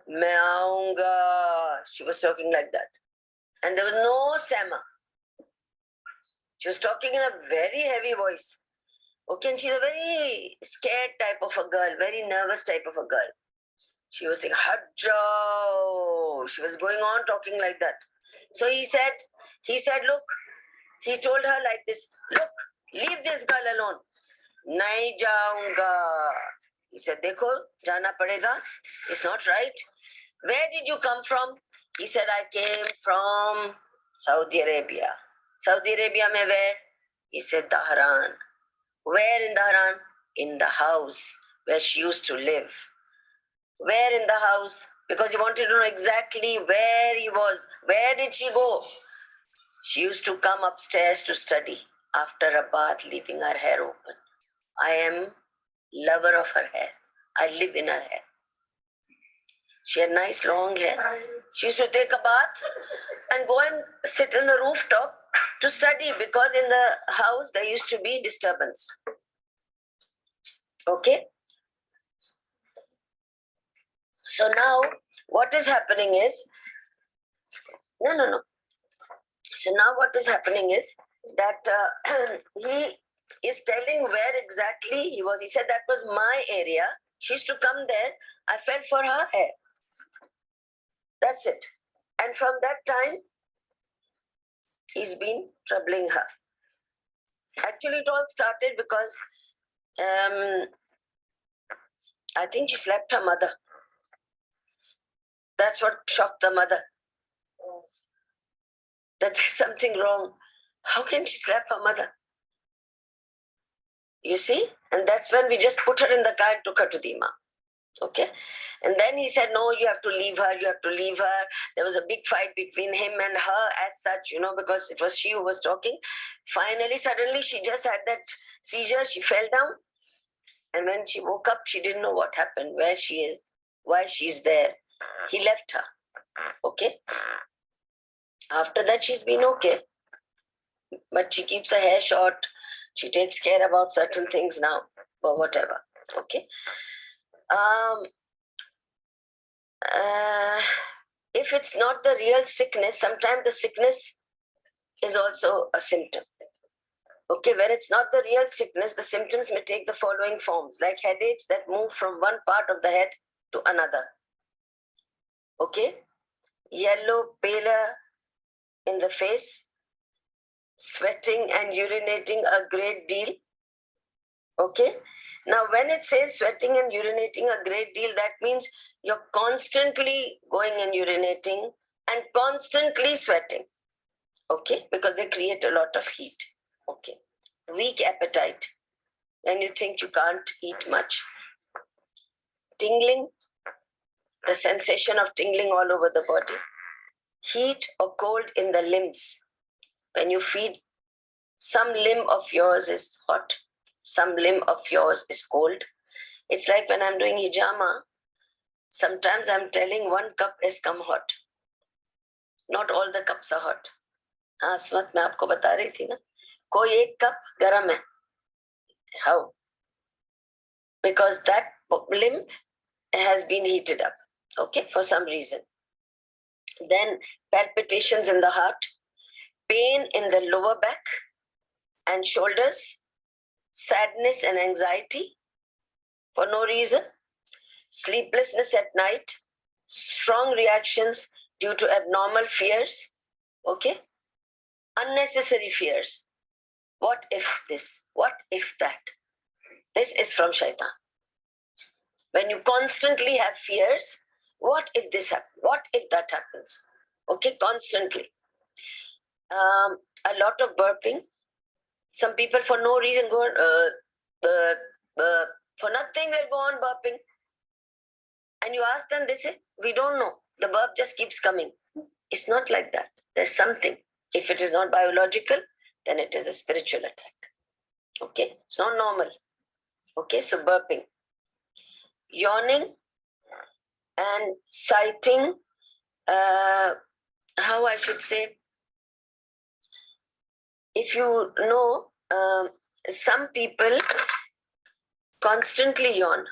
"मैं आऊँगा," she was talking like that, and there was no stammer. She was talking in a very heavy voice. Okay, and she's a very scared type of a girl, very nervous type of a girl. She was saying, "Hajjo." She was going on talking like that. So he said, look, he told her like this, "Look, leave this girl alone." "Nahi jaunga." He said, "Dekho, jana padega. It's not right." "Where did you come from?" He said, "I came from Saudi Arabia." "Saudi Arabia mein where?" He said, "Dahran." "Where in Dahran?" "In the house where she used to live." "Where in the house?" Because he wanted to know exactly where he was. Where did she go? "She used to come upstairs to study after a bath, leaving her hair open." I am lover of her hair. I live in her hair. She had nice long hair. She used to take a bath and go and sit in the rooftop to study, because in the house there used to be disturbance. Okay? So now what is happening is, no. So now what is happening is that he is telling where exactly he was. He said, "That was my area. She used to come there. I fell for her hair." That's it. And from that time, he's been troubling her. Actually, it all started because I think she slapped her mother. That's what shocked the mother. That there's something wrong. How can she slap her mother? You see? And that's when we just put her in the car and took her to the imam. Okay? And then he said, "No, you have to leave her, you have to leave her." There was a big fight between him and her as such, because it was she who was talking. Finally, suddenly, she just had that seizure. She fell down. And when she woke up, she didn't know what happened, where she is, why she's there. He left her. Okay? After that, she's been okay. But she keeps her hair short. She takes care about certain things now, or whatever. Okay? If it's not the real sickness, sometimes the sickness is also a symptom. Okay, when it's not the real sickness, the symptoms may take the following forms, like headaches that move from one part of the head to another. Okay, yellow, paler in the face, sweating and urinating a great deal. Okay, now when it says sweating and urinating a great deal, that means you're constantly going and urinating and constantly sweating. Okay, because they create a lot of heat. Okay, weak appetite when you think you can't eat much. Tingling, the sensation of tingling all over the body. Heat or cold in the limbs when you feel some limb of yours is hot, some limb of yours is cold. It's like when I'm doing hijama, sometimes I'm telling one cup has come hot. Not all the cups are hot. हाँ स्मत मैं आपको बता रही थी ना, कोई एक cup गरम है. How? Because that limb has been heated up, okay, for some reason. Then palpitations in the heart, pain in the lower back and shoulders, sadness and anxiety for no reason, sleeplessness at night, strong reactions due to abnormal fears, okay, unnecessary fears. What if this? What if that? This is from shaitan. When you constantly have fears, what if this happens? What if that happens? Okay, constantly. A lot of burping. Some people for no reason go on, for nothing they go on burping. And you ask them, they say, we don't know. The burp just keeps coming. It's not like that. There's something. If it is not biological, then it is a spiritual attack. Okay, it's not normal. Okay, so burping. Yawning and sighting, how I should say, if you know, some people constantly yawn.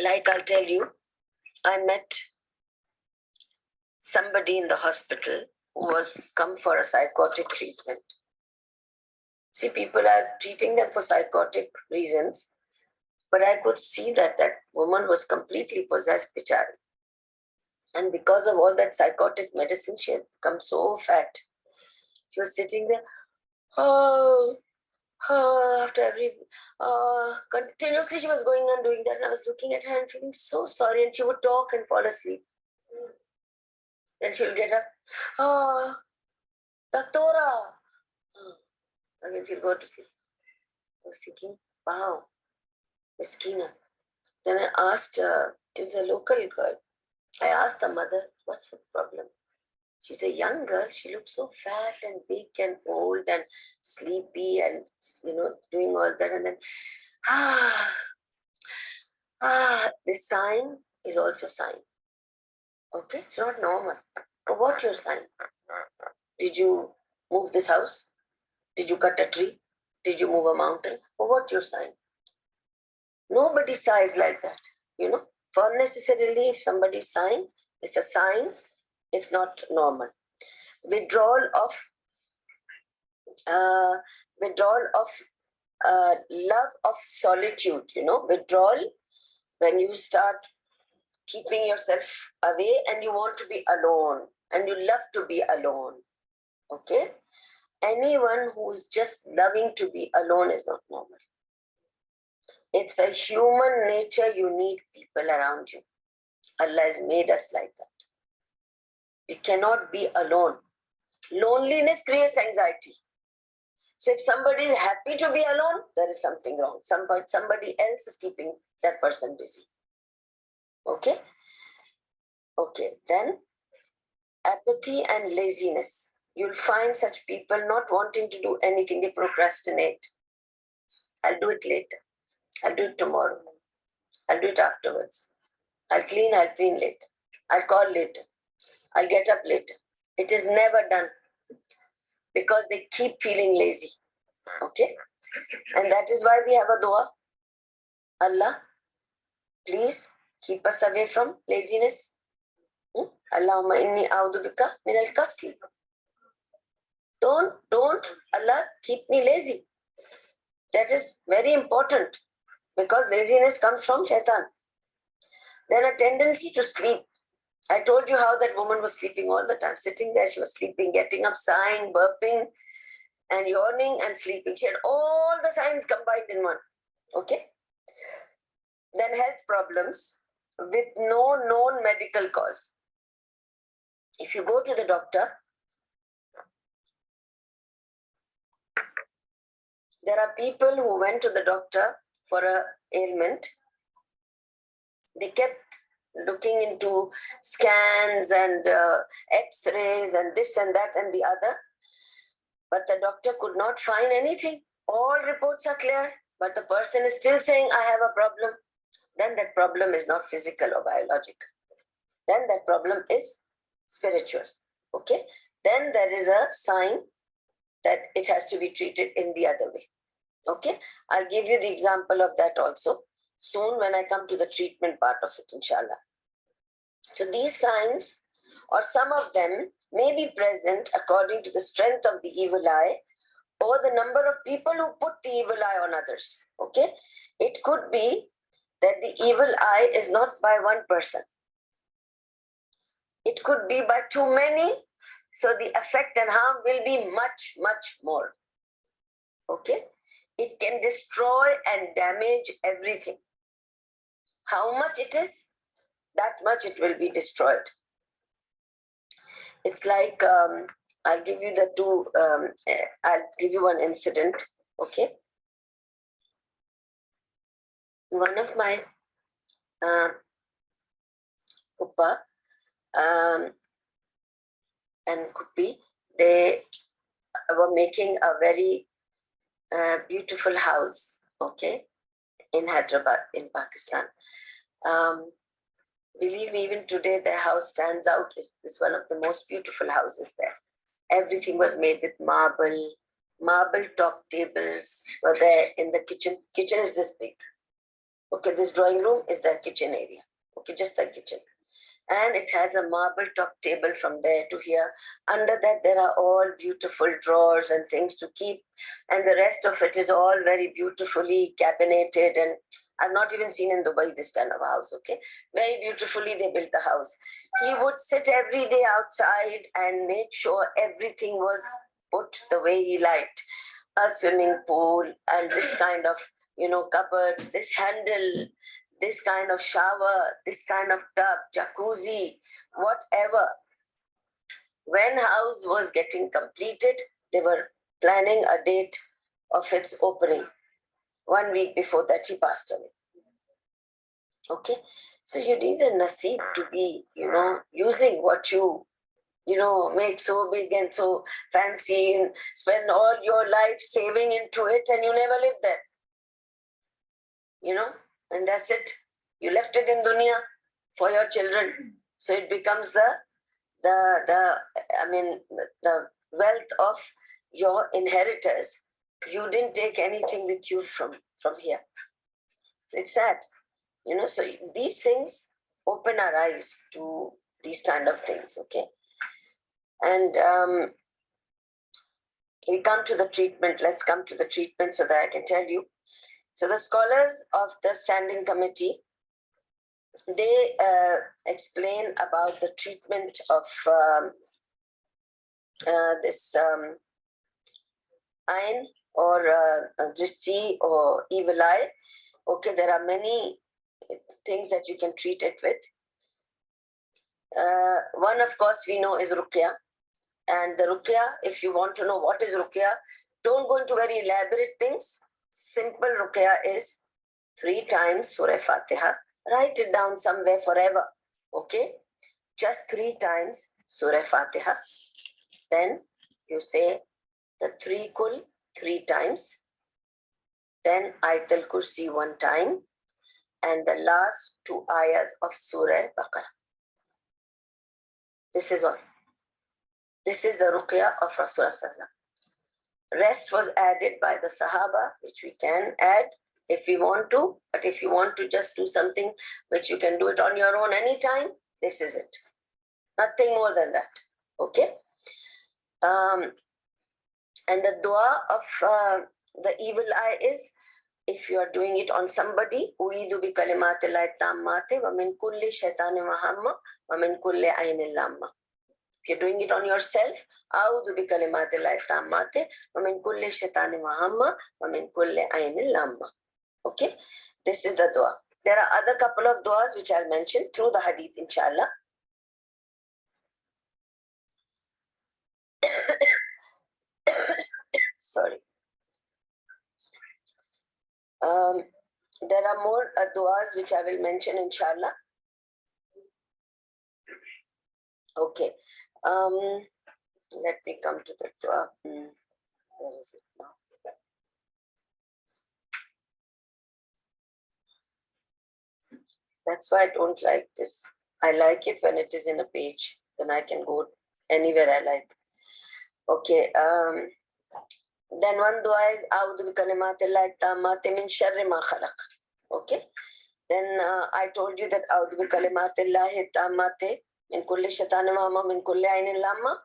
Like I'll tell you, I met somebody in the hospital who was come for a psychotic treatment. See, people are treating them for psychotic reasons, but I could see that that woman was completely possessed, bichari. And because of all that psychotic medicine, she had become so fat. She was sitting there, after every, continuously she was going on doing that. And I was looking at her and feeling so sorry. And she would talk and fall asleep. Then she'll get up, Doctora. Again, she'll go to sleep. I was thinking, wow, Miskina. Then I asked, it was a local girl. I asked the mother, what's the problem? She's a young girl. She looks so fat and big and old and sleepy and, doing all that. And then, the sign is also sign. Okay, it's not normal. But what's your sign? Did you move this house? Did you cut a tree? Did you move a mountain? Or what's your sign? Nobody sighs like that, For unnecessarily, if somebody's sign, it's a sign, it's not normal. Withdrawal of love of solitude, withdrawal when you start keeping yourself away and you want to be alone and you love to be alone. Okay? Anyone who's just loving to be alone is not normal. It's a human nature. You need people around you. Allah has made us like that. We cannot be alone. Loneliness creates anxiety. So if somebody is happy to be alone, there is something wrong. Somebody else is keeping that person busy. Okay? Okay, then apathy and laziness. You'll find such people not wanting to do anything. They procrastinate. I'll do it later. I'll do it tomorrow. I'll do it afterwards. I'll clean later. I'll call later. I'll get up later. It is never done because they keep feeling lazy. Okay? And that is why we have a dua. Allah, please keep us away from laziness. Allahumma inni a'udhu bika min al-kasli. Don't, Allah, keep me lazy. That is very important because laziness comes from shaitan. Then a tendency to sleep. I told you how that woman was sleeping all the time. Sitting there, she was sleeping, getting up, sighing, burping, and yawning and sleeping. She had all the signs combined in one. Okay? Then health problems with no known medical cause. If you go to the doctor, there are people who went to the doctor for an ailment. They kept looking into scans and x-rays and this and that and the other. but the doctor could not find anything. All reports are clear, but the person is still saying, I have a problem. Then that problem is not physical or biological. Then that problem is spiritual. Okay? Then there is a sign that it has to be treated in the other way. Okay? I'll give you the example of that also soon when I come to the treatment part of it, inshallah. So these signs, or some of them, may be present according to the strength of the evil eye or the number of people who put the evil eye on others. Okay? It could be that the evil eye is not by one person. It could be by too many, so the effect and harm will be much, much more. Okay? It can destroy and damage everything. How much it is, that much it will be destroyed. It's like, I'll give you the two, I'll give you one incident, okay? One of my Uppa and Kuppi, they were making a very beautiful house, okay, in Hyderabad, in Pakistan. Believe me, even today, their house stands out. It's one of the most beautiful houses there. Everything was made with marble. Marble top tables were there in the kitchen. Kitchen is this big. Okay, this drawing room is their kitchen area. Okay, just the kitchen. And it has a marble top table from there to here. Under that, there are all beautiful drawers and things to keep. And the rest of it is all very beautifully cabineted. And I've not even seen in Dubai this kind of house, okay? Very beautifully they built the house. He would sit every day outside and make sure everything was put the way he liked. A swimming pool and this kind of, cupboards, this handle, this kind of shower, this kind of tub, jacuzzi, whatever. When house was getting completed, they were planning a date of its opening. 1 week before that, he passed away. Okay, so you need a naseeb to be, using what you, make so big and so fancy and spend all your life saving into it, and you never live there. And that's it. You left it in dunya for your children. So it becomes the wealth of your inheritors. You didn't take anything with you from here. So it's sad. So these things open our eyes to these kind of things, okay? And we come to the treatment. Let's come to the treatment so that I can tell you. So the scholars of the standing committee, they explain about the treatment of this ayn or drishti or evil eye. Okay, there are many things that you can treat it with. One, of course, we know is ruqya. And the ruqya, if you want to know what is ruqya, don't go into very elaborate things. Simple ruqya is 3 times Surah Fatiha. Write it down somewhere forever. Okay? Just 3 times Surah Fatiha. Then you say the 3 Kul 3 times. Then Ayatul Kursi 1 time. And the last 2 ayahs of Surah Baqarah. This is all. This is the ruqya of Rasulullah. Rest was added by the Sahaba, which we can add if we want to. But if you want to just do something which you can do it on your own anytime, this is it. Nothing more than that. Okay? And the dua of the evil eye is, if you are doing it on somebody, uidu bi kalimatillahi tammati wa min kulli shaitani wahamma wa min kulli aynil lamma. If you're doing it on yourself, a'udhu bi kalimatillahi tammati wa min kulli shaitani wahamma wa min kulli aynil lamma. Okay, this is the dua. There are other couple of duas which I'll mention through the hadith, inshallah. Sorry. There are more duas which I will mention, inshallah. Okay. Let me come to the dua. Where is it now? That's why I don't like this. I like it when it is in a page. Then I can go anywhere I like. Okay. Then one dua is A'udhu bi kalimatillahi tammati min sharri ma khalaq. Okay. Then I told you that A'udhu bi kalimatillahi tammati min kulli shaitani wa min kulli ainin lamma.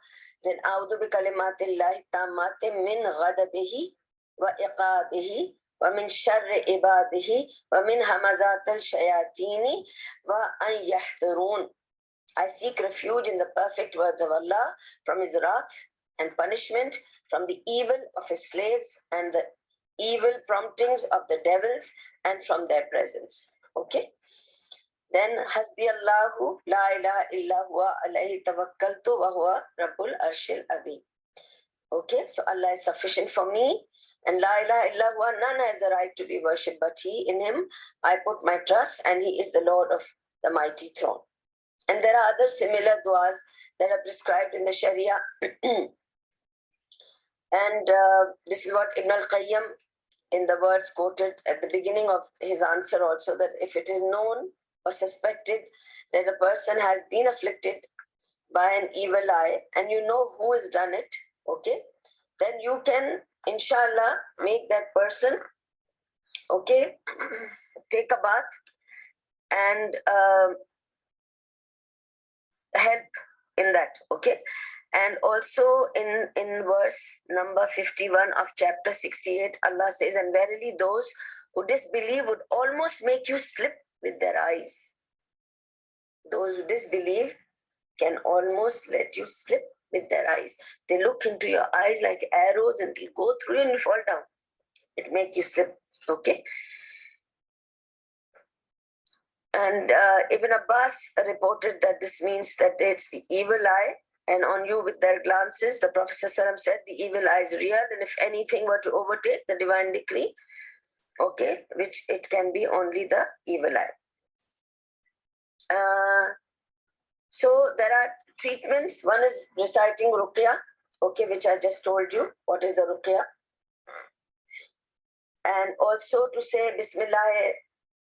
Then A'udhu bi kalimatillahi tammati min ghadabihi wa iqabihi wa min sharri ibadihi wa min hamazatil shayatini wa an yahdurun. I seek refuge in the perfect words of Allah from His wrath and punishment, from the evil of His slaves and the evil promptings of the devils, and from their presence. Okay. Then Hasbi Allahu la ilaha illa huwa alayhi tawakkaltu wa huwa rabbul arshil azim. Okay, so Allah is sufficient for me, and la ilaha illa huwa, none has the right to be worshipped but He. In Him I put my trust, and He is the Lord of the mighty throne. And there are other similar du'as that are prescribed in the Sharia. And this is what Ibn al-Qayyim, in the words quoted at the beginning of his answer also, that if it is known or suspected that a person has been afflicted by an evil eye, and you know who has done it, okay, then you can, inshallah, make that person, okay, take a bath and help in that, okay. And also in verse number 51 of chapter 68, Allah says, and verily those who disbelieve would almost make you slip with their eyes. Those who disbelieve can almost let you slip with their eyes. They look into your eyes like arrows and they'll go through you and you fall down. It makes you slip, okay. And Ibn Abbas reported that this means that it's the evil eye, and on you with their glances. The Prophet ﷺ said the evil eye is real, and if anything were to overtake the divine decree, okay, which it can be only the evil eye. So there are treatments. One is reciting ruqya, okay, which I just told you. What is the ruqya? And also to say Bismillah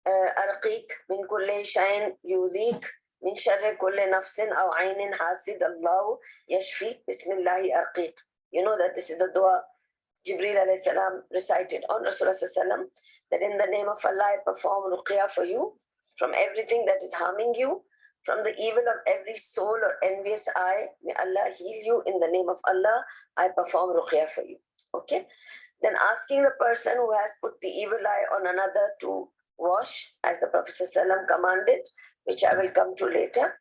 arqiq min kulli shayin yudhik min sharri kulli nafsin aw aynin hasid Allahu yashfi Bismillah arqiq. You know that this is the dua Jibreel alayhi salam recited on Rasulullah sallam, that in the name of Allah I perform ruqya for you from everything that is harming you, from the evil of every soul or envious eye. May Allah heal you. In the name of Allah I perform ruqya for you. Okay. Then asking the person who has put the evil eye on another to wash, as the Prophet ﷺ commanded, which I will come to later.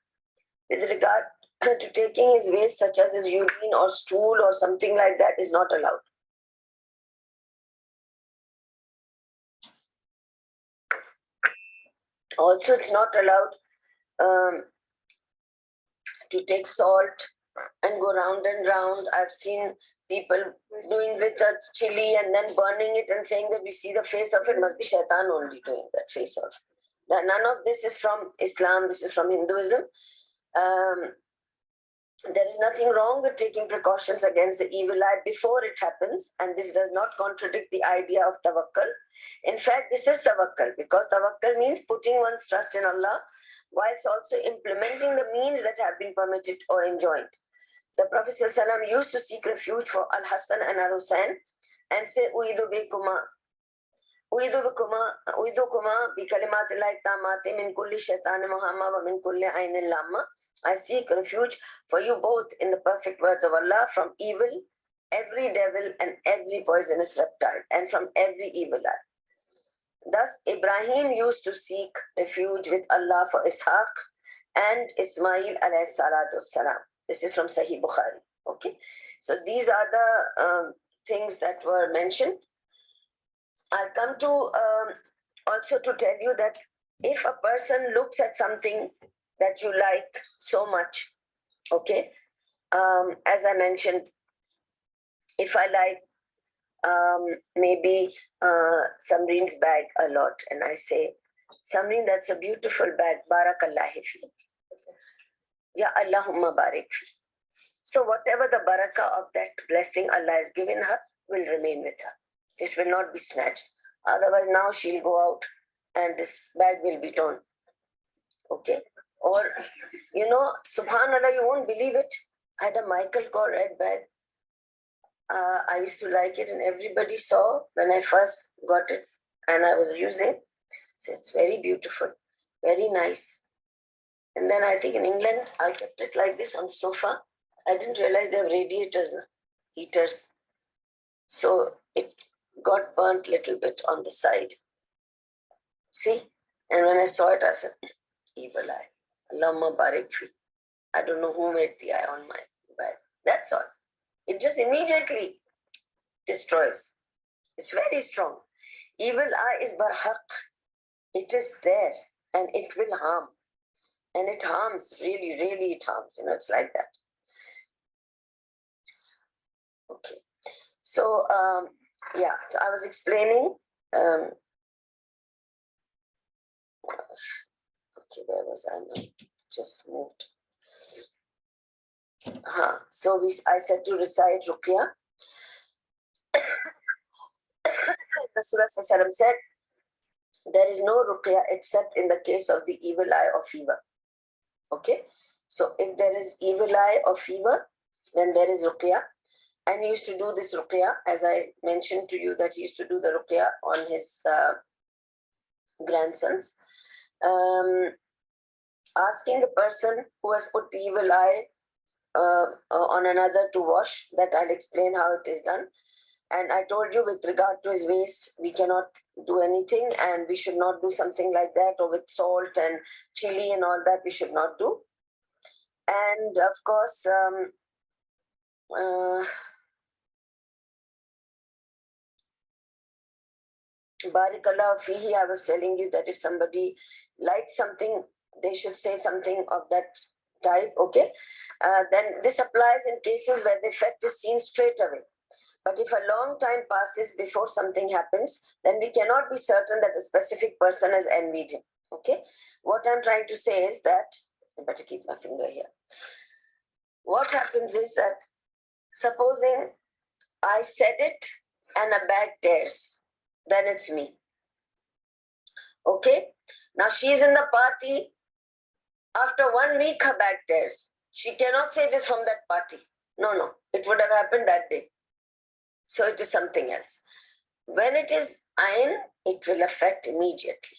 With regard to taking his waste, such as his urine or stool or something like that, is not allowed. Also, it's not allowed to take salt and go round and round. I've seen people doing with a chili and then burning it and saying that we see the face of it, must be shaitan only doing that face of. None of this is from Islam, this is from Hinduism. There is nothing wrong with taking precautions against the evil eye before it happens, and this does not contradict the idea of tawakkul. In fact, this is tawakkul, because tawakkul means putting one's trust in Allah whilst also implementing the means that have been permitted or enjoined. The Prophet ﷺ used to seek refuge for Al-Hassan and Al-Hussein and say, I seek refuge for you both in the perfect words of Allah from evil, every devil and every poisonous reptile, and from every evil eye. Thus, Ibrahim used to seek refuge with Allah for Ishaq and Ismail alayhi salatu salam. This is from Sahih Bukhari. Okay, so these are the things that were mentioned. I'll come to also to tell you that if a person looks at something that you like so much, okay, as I mentioned, if I like maybe Samreen's bag a lot, and I say, Samreen, that's a beautiful bag, Barakallahi fi. Ya Allahumma barik fi. So whatever the barakah of that blessing Allah has given her, will remain with her. It will not be snatched. Otherwise, now she'll go out and this bag will be torn. Okay? Or, subhanallah, you won't believe it. I had a Michael Kors red bag. I used to like it, and everybody saw when I first got it and I was using. So it's very beautiful, very nice. And then I think in England, I kept it like this on sofa. I didn't realize they have radiators, heaters. So it got burnt a little bit on the side. See? And when I saw it, I said, evil eye. Allahumma barik fi. I don't know who made the eye on my bag. That's all. It just immediately destroys. It's very strong. Evil eye is barhaq. It is there and it will harm. And it harms, really, really it harms. It's like that. Okay. So, so I was explaining. Okay, where was I now? Just moved. So I said to recite Ruqya. Rasulullah said, there is no Ruqya except in the case of the evil eye or fever. Okay, so if there is evil eye or fever, then there is Ruqya. And he used to do this Ruqya, as I mentioned to you that he used to do the Ruqya on his grandsons. Asking the person who has put the evil eye on another to wash, that I'll explain how it is done. And I told you with regard to his waist, we cannot do anything and we should not do something like that, or with salt and chili and all that we should not do. And of course, Barakallah fihi, I was telling you that if somebody likes something, they should say something of that type, okay? Then this applies in cases where the effect is seen straight away. But if a long time passes before something happens, then we cannot be certain that a specific person has envied him, okay? What I'm trying to say is that, I better keep my finger here. What happens is that, supposing I said it and a bag tears, then it's me. Okay? Now she's in the party. After 1 week, her bag tears. She cannot say it is from that party. No. It would have happened that day. So it is something else. When it is ayn, it will affect immediately.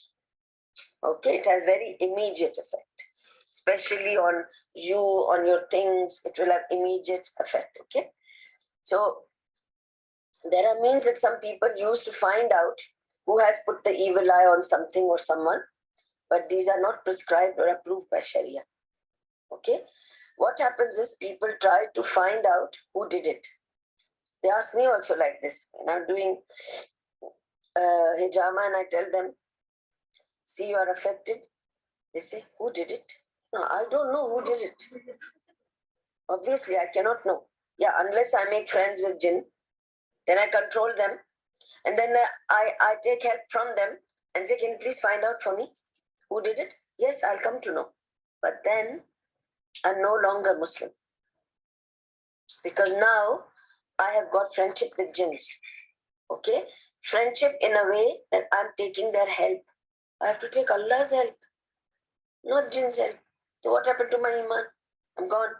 Okay? It has very immediate effect. Especially on you, on your things, it will have immediate effect. Okay? So there are means that some people use to find out who has put the evil eye on something or someone, but these are not prescribed or approved by Sharia. Okay? What happens is people try to find out who did it. They ask me also like this. When I'm doing hijama and I tell them, see, you are affected. They say, who did it? No, I don't know who did it. Obviously, I cannot know. Yeah, unless I make friends with jinn, then I control them. And then I take help from them and say, can you please find out for me who did it? Yes, I'll come to know. But then I'm no longer Muslim. Because now I have got friendship with jinns. Okay? Friendship in a way that I'm taking their help. I have to take Allah's help, not jinn's help. So what happened to my iman? I'm gone.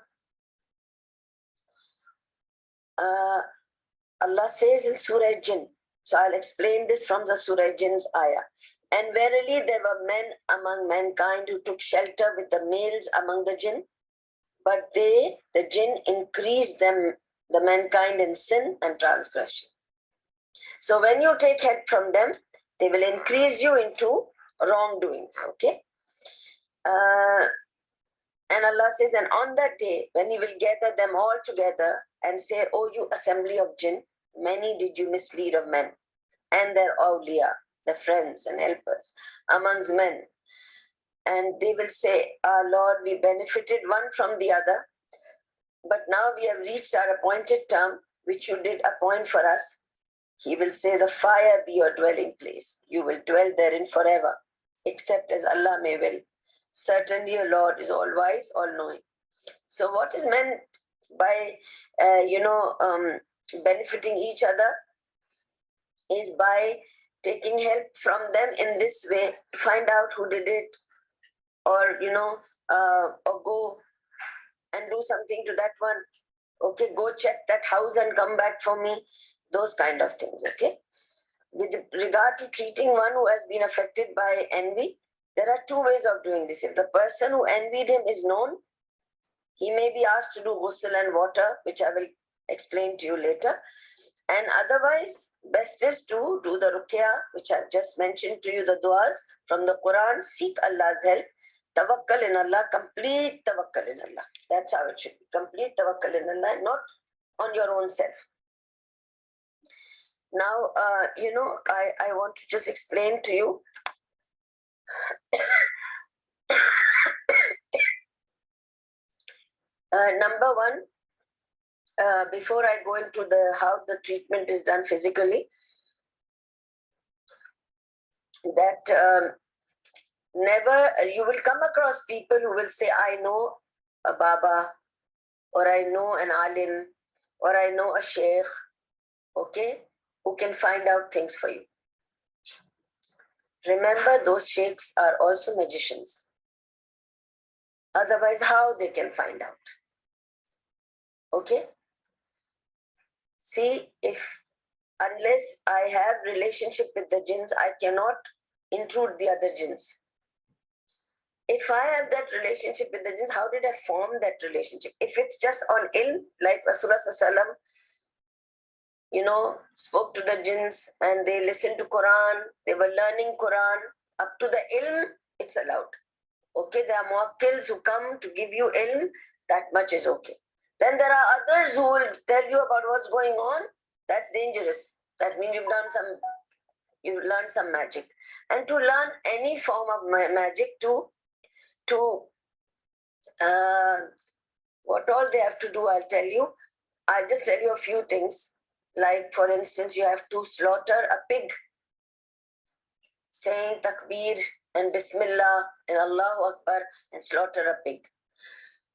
Allah says in Surah Jinn, so I'll explain this from the Surah Jinn's ayah. And verily there were men among mankind who took shelter with the males among the jinn, but they, the jinn, increased them, the mankind, in sin and transgression. So when you take help from them, they will increase you into wrongdoings, okay? And Allah says, and on that day, when He will gather them all together and say, O you assembly of jinn, many did you mislead of men, and their awliya, the friends and helpers amongst men. And they will say, our Lord, we benefited one from the other, but now we have reached our appointed term, which you did appoint for us. He will say, the fire be your dwelling place. You will dwell therein forever, except as Allah may will. Certainly your Lord is all wise, all knowing. So what is meant by, benefiting each other is by taking help from them in this way to find out who did it, or or go and do something to that one. Okay, go check that house and come back for me. Those kind of things. Okay. With regard to treating one who has been affected by envy, there are two ways of doing this. If the person who envied him is known, he may be asked to do ghusl and water, which I will explain to you later. And otherwise, best is to do the ruqya, which I've just mentioned to you, the du'as from the Quran. Seek Allah's help. Tawakkal in Allah, complete tawakkal in Allah. That's how it should be. Complete tawakkal in Allah, not on your own self. Now, I want to just explain to you. Number one, before I go into how the treatment is done physically, that never, you will come across people who will say, I know a Baba, or I know an Alim, or I know a Sheikh, okay, who can find out things for you. Remember, those sheikhs are also magicians. Otherwise, how they can find out? Okay? See, unless I have relationship with the jinns, I cannot intrude the other jinns. If I have that relationship with the jinns, how did I form that relationship? If it's just on ilm, like Rasulullah Sallallahu spoke to the jinns and they listened to Quran, they were learning Quran, up to the ilm, it's allowed. Okay, there are muwakkils who come to give you ilm, that much is okay. Then there are others who will tell you about what's going on. That's dangerous. That means you've learned some magic. And to learn any form of magic, what all they have to do, I'll tell you. I'll just tell you a few things. Like, for instance, you have to slaughter a pig, saying takbir and bismillah and Allahu Akbar, and slaughter a pig.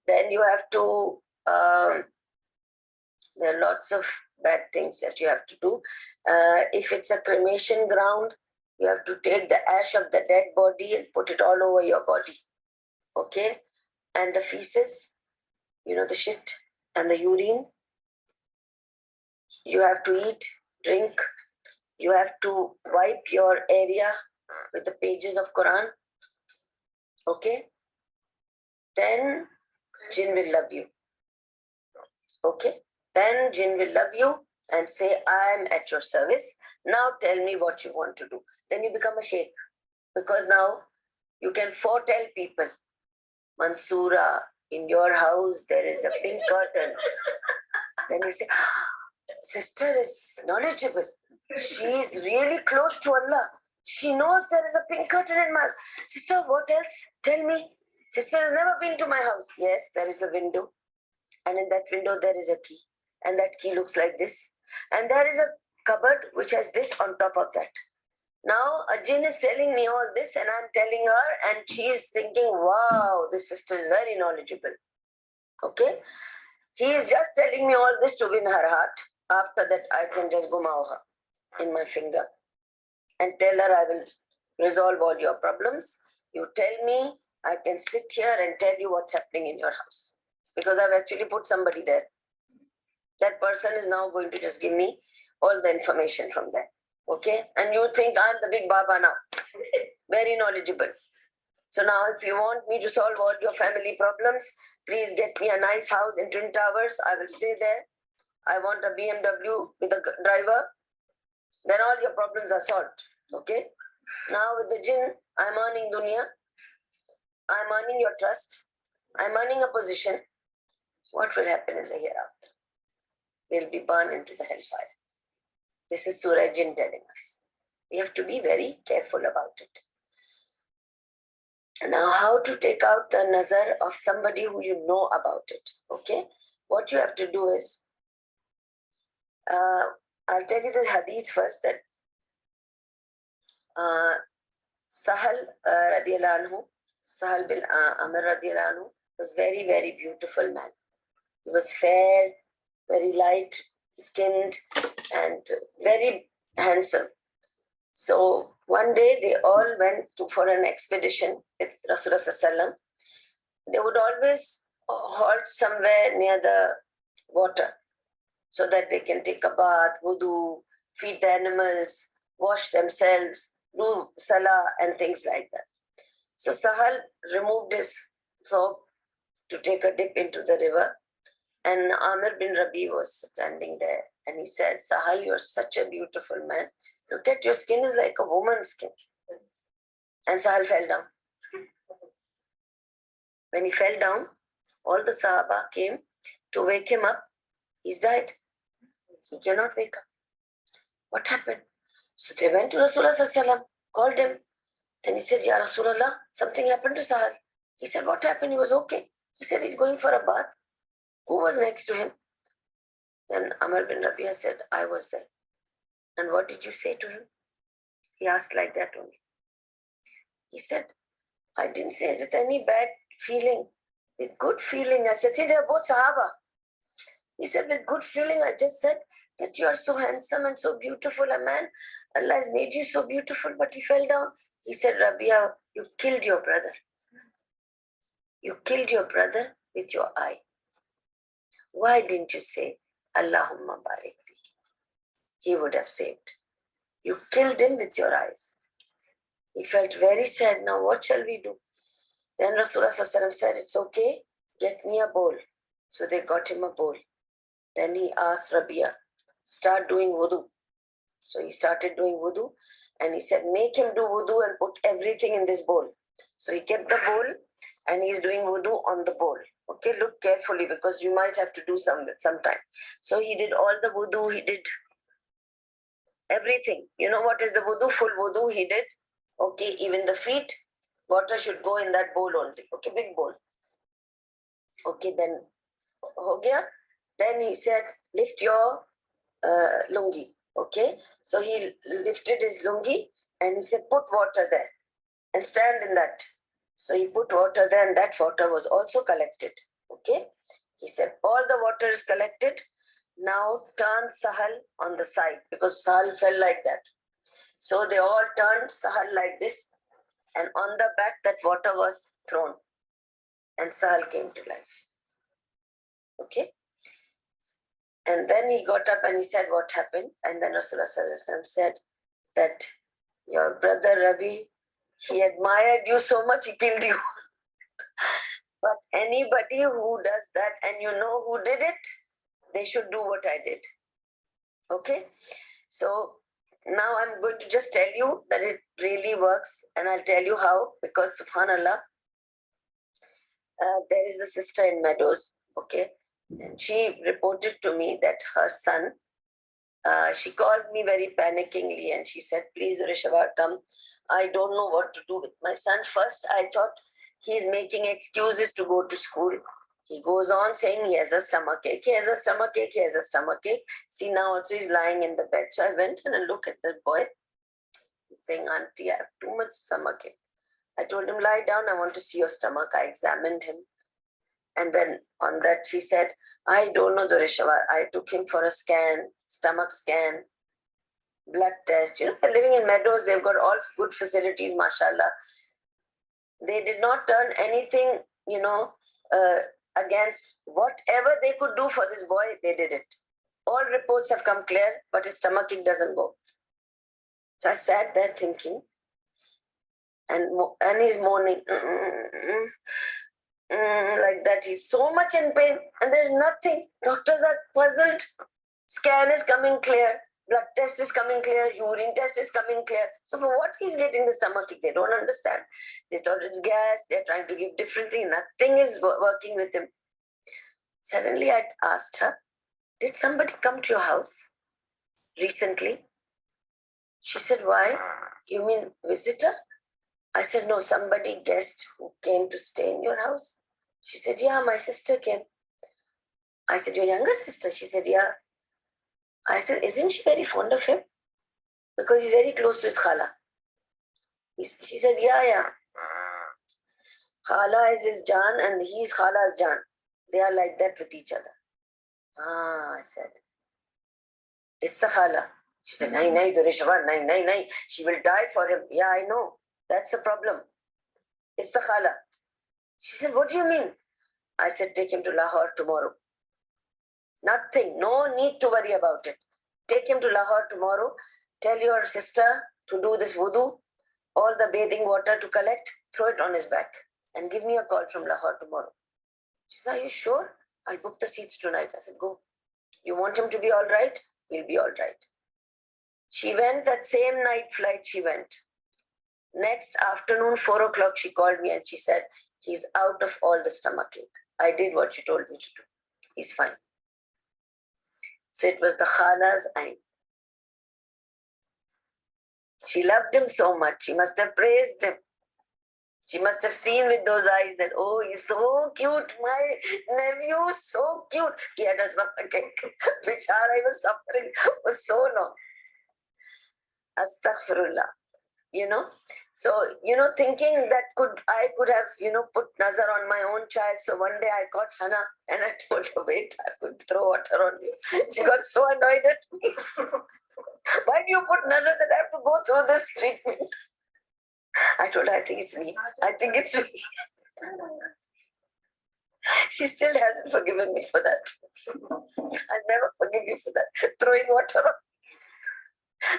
Then you have to, there are lots of bad things that you have to do. If it's a cremation ground, you have to take the ash of the dead body and put it all over your body. Okay? And the feces, the shit and the urine, you have to eat, drink, you have to wipe your area with the pages of Quran. Okay? Then jinn will love you. Okay? Then jinn will love you and say, I am at your service. Now tell me what you want to do. Then you become a sheikh. Because now you can foretell people, Mansoora, in your house there is a pink curtain. Then you say, sister is knowledgeable. She is really close to Allah. She knows there is a pink curtain in my house. Sister, what else? Tell me. Sister has never been to my house. Yes, there is a window. And in that window there is a key. And that key looks like this. And there is a cupboard which has this on top of that. Now a jinn is telling me all this and I'm telling her, and she is thinking, wow, this sister is very knowledgeable. Okay? He is just telling me all this to win her heart. After that, I can just gumao her in my finger and tell her I will resolve all your problems. You tell me, I can sit here and tell you what's happening in your house. Because I've actually put somebody there. That person is now going to just give me all the information from there. Okay? And you think I'm the big Baba now. Very knowledgeable. So now if you want me to solve all your family problems, please get me a nice house in Twin Towers. I will stay there. I want a BMW with a driver. Then all your problems are solved. Okay? Now with the jinn, I'm earning dunya. I'm earning your trust. I'm earning a position. What will happen in the hereafter? We'll be burned into the hellfire. This is Surah Jinn telling us. We have to be very careful about it. Now, how to take out the nazar of somebody who you know about it, okay? What you have to do is, I'll tell you the hadith first, that Sahal radiallahu anhu, Sahal bin Amr radiallahu anhu, was very, very beautiful man. He was fair, very light skinned and very handsome. So one day they all went for an expedition with Rasulullah Sallam. They would always halt somewhere near the water so that they can take a bath, wudu, feed the animals, wash themselves, do salah and things like that. So Sahal removed his thobe to take a dip into the river, and Amir bin Rabi was standing there, and he said, Sahal, you're such a beautiful man. Look at your skin is like a woman's skin. And Sahal fell down. When he fell down, all the Sahaba came to wake him up. He's died. He cannot wake up. What happened? So they went to Rasulullah Sallallahu, called him, and he said, Ya Rasulullah, something happened to Sahal. He said, what happened? He was okay. He said, he's going for a bath. Who was next to him? Then Amr bin Rabia said, I was there. And what did you say to him? He asked like that only. He said, I didn't say it with any bad feeling, with good feeling. I said, see, they are both Sahaba. He said, with good feeling, I just said that you are so handsome and so beautiful a man. Allah has made you so beautiful, but he fell down. He said, Rabia, you killed your brother. You killed your brother with your eye. Why didn't you say, Allahumma barik fi? He would have saved. You killed him with your eyes. He felt very sad. Now what shall we do? Then Rasulullah said, it's okay, get me a bowl. So they got him a bowl. Then he asked Rabia, start doing wudu. So he started doing wudu, and he said, make him do wudu and put everything in this bowl. So he kept the bowl and he's doing wudu on the bowl. Okay, look carefully because you might have to do sometime. So he did all the wudu, he did everything. You know what is the wudu? Full wudu he did. Okay, even the feet, water should go in that bowl only. Okay, big bowl. Okay, then ho gaya. Then he said, lift your lungi. Okay, so he lifted his lungi and he said, put water there and stand in that. So he put water there, and that water was also collected. Okay, he said, all the water is collected. Now turn Sahal on the side, because Sahal fell like that. So they all turned Sahal like this, and on the back that water was thrown, and Sahal came to life. Okay. And then he got up and he said, what happened? And then Rasulullah said that your brother Rabi, he admired you so much, he killed you. But anybody who does that and you know who did it, they should do what I did. Okay? So now I'm going to just tell you that it really works, and I'll tell you how, because subhanallah, there is a sister in Meadows, okay? And she reported to me that her son, she called me very panickingly and she said, please, Durreshehwar, come. I don't know what to do with my son. First, I thought he's making excuses to go to school. He goes on saying he has a stomachache, he has a stomachache, he has a stomachache. See, now also he's lying in the bed. So I went and I looked at the boy. He's saying, Auntie, I have too much stomachache. I told him, lie down, I want to see your stomach. I examined him. And then on that, she said, I don't know, Durreshehwar. I took him for a scan, stomach scan, blood test. You know, they're living in Meadows. They've got all good facilities, mashallah. They did not turn anything, you know, against whatever they could do for this boy, they did it. All reports have come clear, but his stomachache doesn't go. So I sat there thinking, and he's moaning, like that. He's so much in pain, and there's nothing. Doctors are puzzled. Scan is coming clear, blood test is coming clear, urine test is coming clear. So for what he's getting the stomachache, they don't understand. They thought it's gas. They're trying to give different things. Nothing is working with him. Suddenly I asked her, did somebody come to your house recently? She said, why? You mean visitor? I said, no, somebody guest who came to stay in your house. She said, yeah, my sister came. I said, your younger sister? She said, yeah. I said, isn't she very fond of him? Because he's very close to his khala. She said, yeah. Khala is his Jan and he's Khala's Jan. They are like that with each other. I said. It's the khala. She said, nahi, nahi, Durreshehwar, nahi, nahi, nahi. She will die for him. Yeah, I know. That's the problem. It's the khala. She said, what do you mean? I said, take him to Lahore tomorrow. Nothing. No need to worry about it. Take him to Lahore tomorrow. Tell your sister to do this wudu, all the bathing water to collect, throw it on his back, and give me a call from Lahore tomorrow. She said, are you sure? I'll book the seats tonight. I said, go. You want him to be all right? He'll be all right. She went that same night flight she went. Next afternoon, 4 o'clock, she called me and she said, he's out of all the stomachache. I did what you told me to do. He's fine. So it was the khala's ain. She loved him so much. She must have praised him. She must have seen with those eyes that, oh, he's so cute. My nephew, so cute. He had a stomachache. Bichara, he was suffering for so long. Astaghfirullah. So thinking that I could have put nazar on my own child. So one day I caught Hannah and I told her, wait, I could throw water on you. She got so annoyed at me. Why do you put nazar that I have to go through this treatment? I told her, I think it's me. She still hasn't forgiven me for that. I'll never forgive you for that. Throwing water on.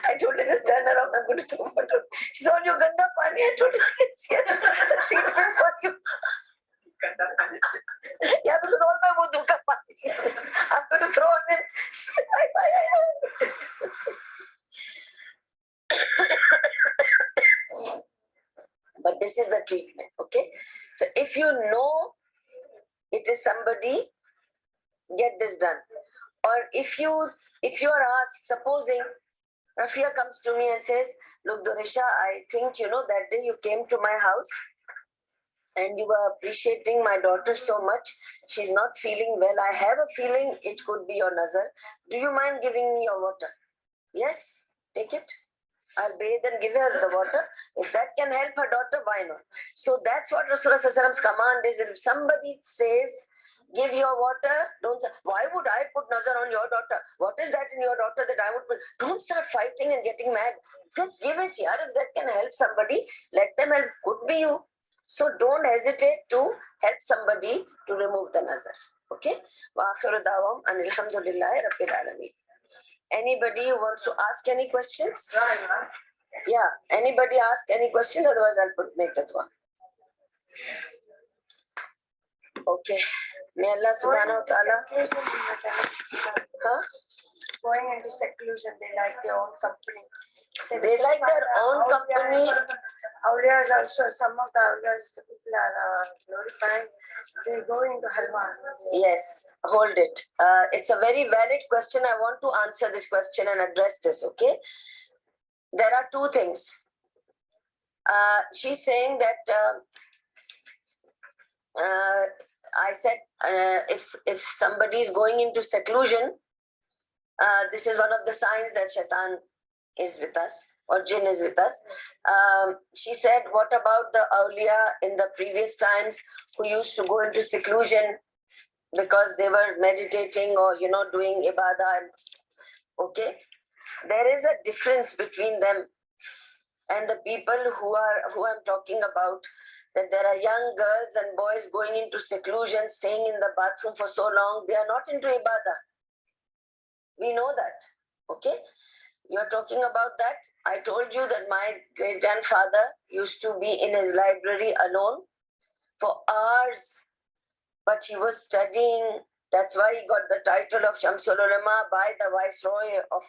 I told her, just turn around, I'm going to throw water. She said, you ganda pani. I told her, yes, the treatment for you. Yeah, because all my wudu ka pani. I'm going to throw on him. But this is the treatment, okay? So if you know it is somebody, get this done. Or if you are asked, supposing Rafia comes to me and says, look, Durresha, I think, that day you came to my house and you were appreciating my daughter so much. She's not feeling well. I have a feeling it could be your nazar. Do you mind giving me your water? Yes, take it. I'll bathe and give her the water. If that can help her daughter, why not? So that's what Rasulullah's command is. That if somebody says, give your water, don't say, why would I put nazar on your daughter? What is that in your daughter that I would put? Don't start fighting and getting mad. Just give it here. If that can help somebody, let them help. Could be you. So don't hesitate to help somebody to remove the nazar. Okay? Wa akhiru dawam and alhamdulillahi rabbil alameen. Anybody who wants to ask any questions? Yeah, anybody ask any questions? Otherwise, I'll make the dua. Okay. May Allah subhanahu wa ta'ala. Huh? Going into seclusion, they like their own company. So they like their own company. Awliyas also, some of the awliyas, the people are glorifying, they go into halwa. Yes, hold it. It's a very valid question. I want to answer this question and address this, okay? There are two things. She's saying that I said if somebody is going into seclusion, this is one of the signs that shaitan is with us or jinn is with us. She said, what about the awliya in the previous times who used to go into seclusion because they were meditating or doing ibadah? Okay, there is a difference between them and the people who I'm talking about. That there are young girls and boys going into seclusion, staying in the bathroom for so long. They are not into ibadah. We know that. Okay, you're talking about that. I told you that my great-grandfather used to be in his library alone for hours, but he was studying. That's why he got the title of Shamsul Ulama by the Viceroy of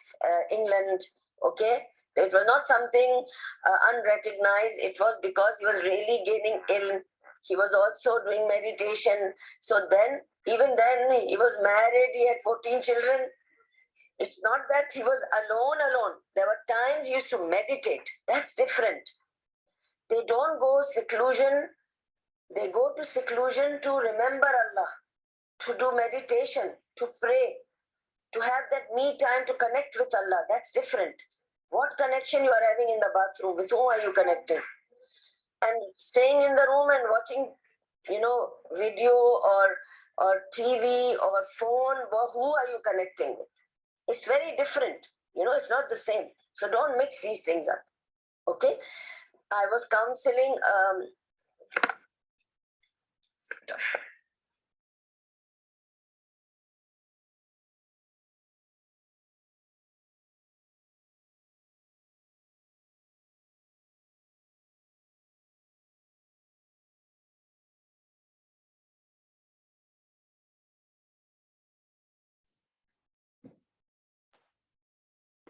England. Okay, it was not something unrecognized. It was because he was really gaining ilm. He was also doing meditation. So then, even then, he was married. He had 14 children. It's not that he was alone. There were times he used to meditate. That's different. They don't go seclusion. They go to seclusion to remember Allah, to do meditation, to pray, to have that me time to connect with Allah. That's different. What connection you are having in the bathroom? With whom are you connecting? And staying in the room and watching, video or TV or phone, who are you connecting with? It's very different. It's not the same. So don't mix these things up. Okay? I was counseling